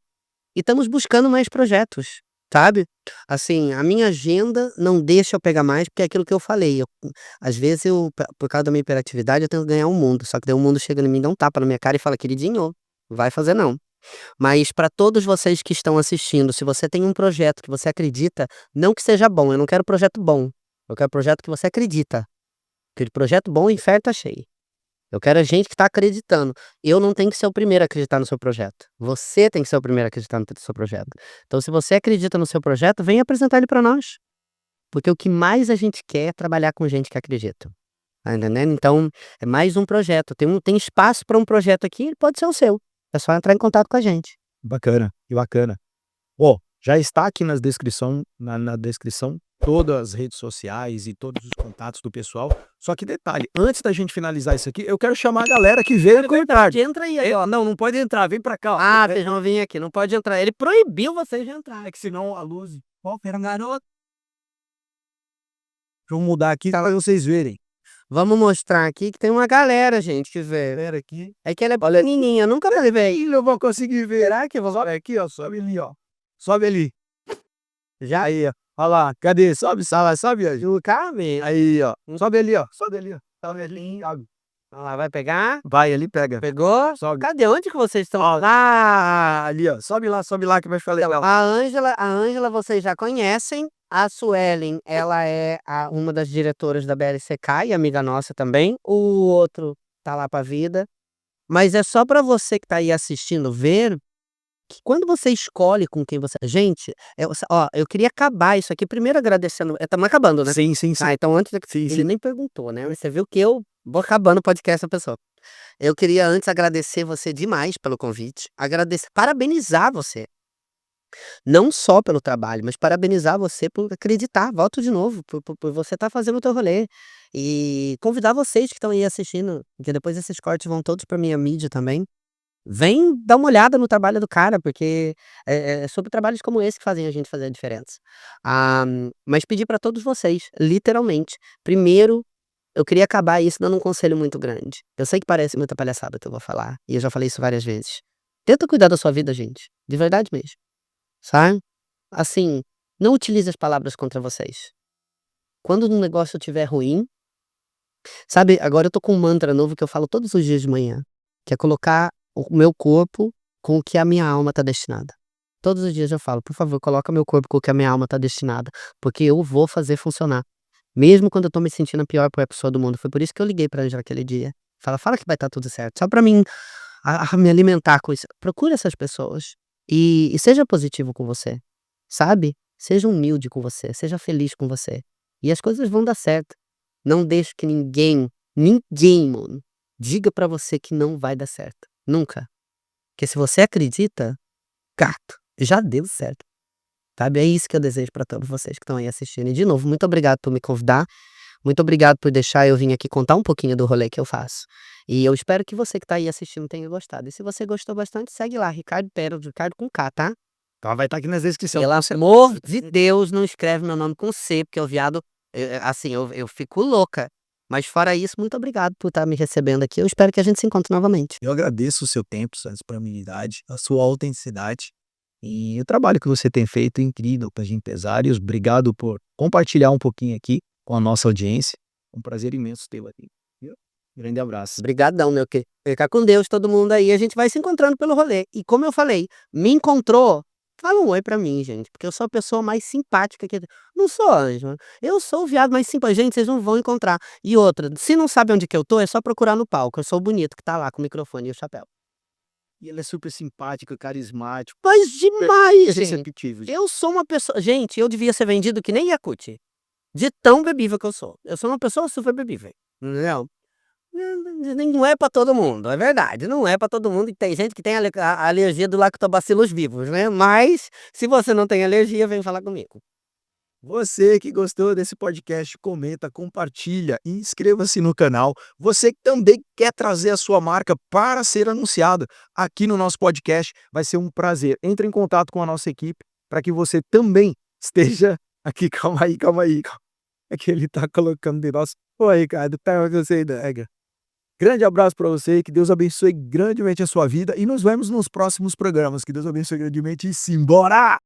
[SPEAKER 2] e estamos buscando mais projetos, sabe. Assim, a minha agenda não deixa eu pegar mais, porque é aquilo que eu falei, às vezes por causa da minha hiperatividade, eu tento ganhar o mundo, só que daí o mundo chega em mim, dá um tapa na minha cara e fala: "Queridinho, vai fazer não". Mas para todos vocês que estão assistindo, se você tem um projeto que você acredita, não que seja bom, eu não quero projeto bom, eu quero projeto que você acredita, porque de projeto bom o inferno tá cheio. Eu quero a gente que tá acreditando. Eu não tenho que ser o primeiro a acreditar no seu projeto. Você tem que ser o primeiro a acreditar no seu projeto. Então, se você acredita no seu projeto, vem apresentar ele para nós. Porque o que mais a gente quer é trabalhar com gente que acredita. Tá entendendo? Então, é mais um projeto. Tem espaço para um projeto aqui, ele pode ser o seu. É só entrar em contato com a gente.
[SPEAKER 1] Bacana, que bacana. Ó, já está aqui na descrição todas as redes sociais e todos os contatos do pessoal. Só que detalhe, antes da gente finalizar isso aqui, eu quero chamar a galera que veio com o Ricardo.
[SPEAKER 2] Entra aí, ó.
[SPEAKER 1] Não pode entrar, vem pra cá, ó.
[SPEAKER 2] Ah, vocês vão vir aqui, não pode entrar. Ele proibiu vocês de entrar.
[SPEAKER 1] É que senão a luz... Ó, pera, garoto. Deixa eu mudar aqui para vocês verem.
[SPEAKER 2] Vamos mostrar aqui que tem uma galera, gente, que vê.
[SPEAKER 1] Galera aqui.
[SPEAKER 2] É que ela é pequenininha, nunca vai ver.
[SPEAKER 1] Ih, eu vou conseguir ver.
[SPEAKER 2] Será que eu vou...
[SPEAKER 1] Sobe aqui, ó, sobe ali, ó. Sobe ali.
[SPEAKER 2] Já?
[SPEAKER 1] Aí, ó. Olha lá, cadê? Sobe, sobe, sobe.
[SPEAKER 2] O Carmen.
[SPEAKER 1] Aí, ó. Sobe ali, ó. Sobe ali, ó. Sobe ali, Thiago.
[SPEAKER 2] Olha lá, vai pegar?
[SPEAKER 1] Vai ali, pega.
[SPEAKER 2] Pegou?
[SPEAKER 1] Sobe.
[SPEAKER 2] Cadê? Onde que vocês estão?
[SPEAKER 1] Ó, ah, ali, ó. Sobe lá que vai falar dela.
[SPEAKER 2] A Ângela vocês já conhecem. A Suelen, ela é uma das diretoras da BLCK e amiga nossa também. O outro tá lá pra vida. Mas é só pra você que tá aí assistindo ver que quando você escolhe com quem você. Gente, eu queria acabar isso aqui primeiro agradecendo. Estamos acabando, né?
[SPEAKER 1] Sim, sim, sim.
[SPEAKER 2] Ah, então antes.
[SPEAKER 1] Sim,
[SPEAKER 2] Ele
[SPEAKER 1] sim.
[SPEAKER 2] nem perguntou, né? Mas você viu que eu vou acabando o podcast da pessoa. Eu queria antes agradecer você demais pelo convite. Parabenizar você. Não só pelo trabalho, mas parabenizar você por acreditar. Volto de novo, por você estar fazendo o teu rolê. E convidar vocês que estão aí assistindo, que depois esses cortes vão todos pra minha mídia também. Vem dar uma olhada no trabalho do cara, porque é sobre trabalhos como esse que fazem a gente fazer a diferença. Mas pedir pra todos vocês, literalmente, primeiro, eu queria acabar isso dando um conselho muito grande. Eu sei que parece muita palhaçada que eu vou falar, e eu já falei isso várias vezes. Tenta cuidar da sua vida, gente, de verdade mesmo, sabe? Assim, não utilize as palavras contra vocês. Quando um negócio estiver ruim, sabe, agora eu tô com um mantra novo que eu falo todos os dias de manhã, que é colocar o meu corpo com o que a minha alma tá destinada. Todos os dias eu falo: "Por favor, coloca meu corpo com o que a minha alma tá destinada, porque eu vou fazer funcionar". Mesmo quando eu tô me sentindo a pior pessoa do mundo. Foi por isso que eu liguei pra Ângela aquele dia. Fala que vai estar tudo certo, só pra mim me alimentar com isso. Procure essas pessoas e seja positivo com você, sabe? Seja humilde com você, seja feliz com você, e as coisas vão dar certo. Não deixe que ninguém, mano, diga pra você que não vai dar certo, nunca. Porque se você acredita, gato, já deu certo, sabe? É isso que eu desejo pra todos vocês que estão aí assistindo. E de novo, muito obrigado por me convidar, muito obrigado por deixar eu vir aqui contar um pouquinho do rolê que eu faço. E eu espero que você que tá aí assistindo tenha gostado. E se você gostou bastante, segue lá, Ricardo Pérola, Ricardo com K, tá?
[SPEAKER 1] Então vai estar aqui na descrição.
[SPEAKER 2] Pelo amor de Deus, não escreve meu nome com C, porque o viado, assim, eu fico louca. Mas fora isso, muito obrigado por estar me recebendo aqui. Eu espero que a gente se encontre novamente.
[SPEAKER 1] Eu agradeço o seu tempo, sua disponibilidade, a sua autenticidade e o trabalho que você tem feito é incrível para os empresários. Obrigado por compartilhar um pouquinho aqui com a nossa audiência. Um prazer imenso tê-lo aqui. Viu? Grande abraço.
[SPEAKER 2] Obrigadão, meu querido. Fica com Deus, todo mundo aí. A gente vai se encontrando pelo rolê. E como eu falei, me encontrou, fala um oi pra mim, gente. Porque eu sou a pessoa mais simpática que. Não sou Ângela. Eu sou o viado mais simpático. Gente, vocês não vão encontrar. E outra, se não sabe onde que eu tô, é só procurar no palco. Eu sou o bonito que tá lá com o microfone e o chapéu.
[SPEAKER 1] E ele é super simpático, carismático,
[SPEAKER 2] Mas demais, gente.
[SPEAKER 1] receptivo.
[SPEAKER 2] Eu sou uma pessoa. Gente, eu devia ser vendido que nem Yakult. De tão bebível que eu sou. Eu sou uma pessoa super bebível. Entendeu? Não é pra todo mundo, é verdade. Não é pra todo mundo. E tem gente que tem a alergia do lactobacilos vivos, né? Mas, se você não tem alergia, vem falar comigo.
[SPEAKER 1] Você que gostou desse podcast, comenta, compartilha e inscreva-se no canal. Você que também quer trazer a sua marca para ser anunciado aqui no nosso podcast, vai ser um prazer. Entre em contato com a nossa equipe para que você também esteja aqui. Calma aí, calma aí. É que ele tá colocando de nosso. Oi, Ricardo, tá você ideia. Grande abraço para você, que Deus abençoe grandemente a sua vida e nos vemos nos próximos programas. Que Deus abençoe grandemente e simbora!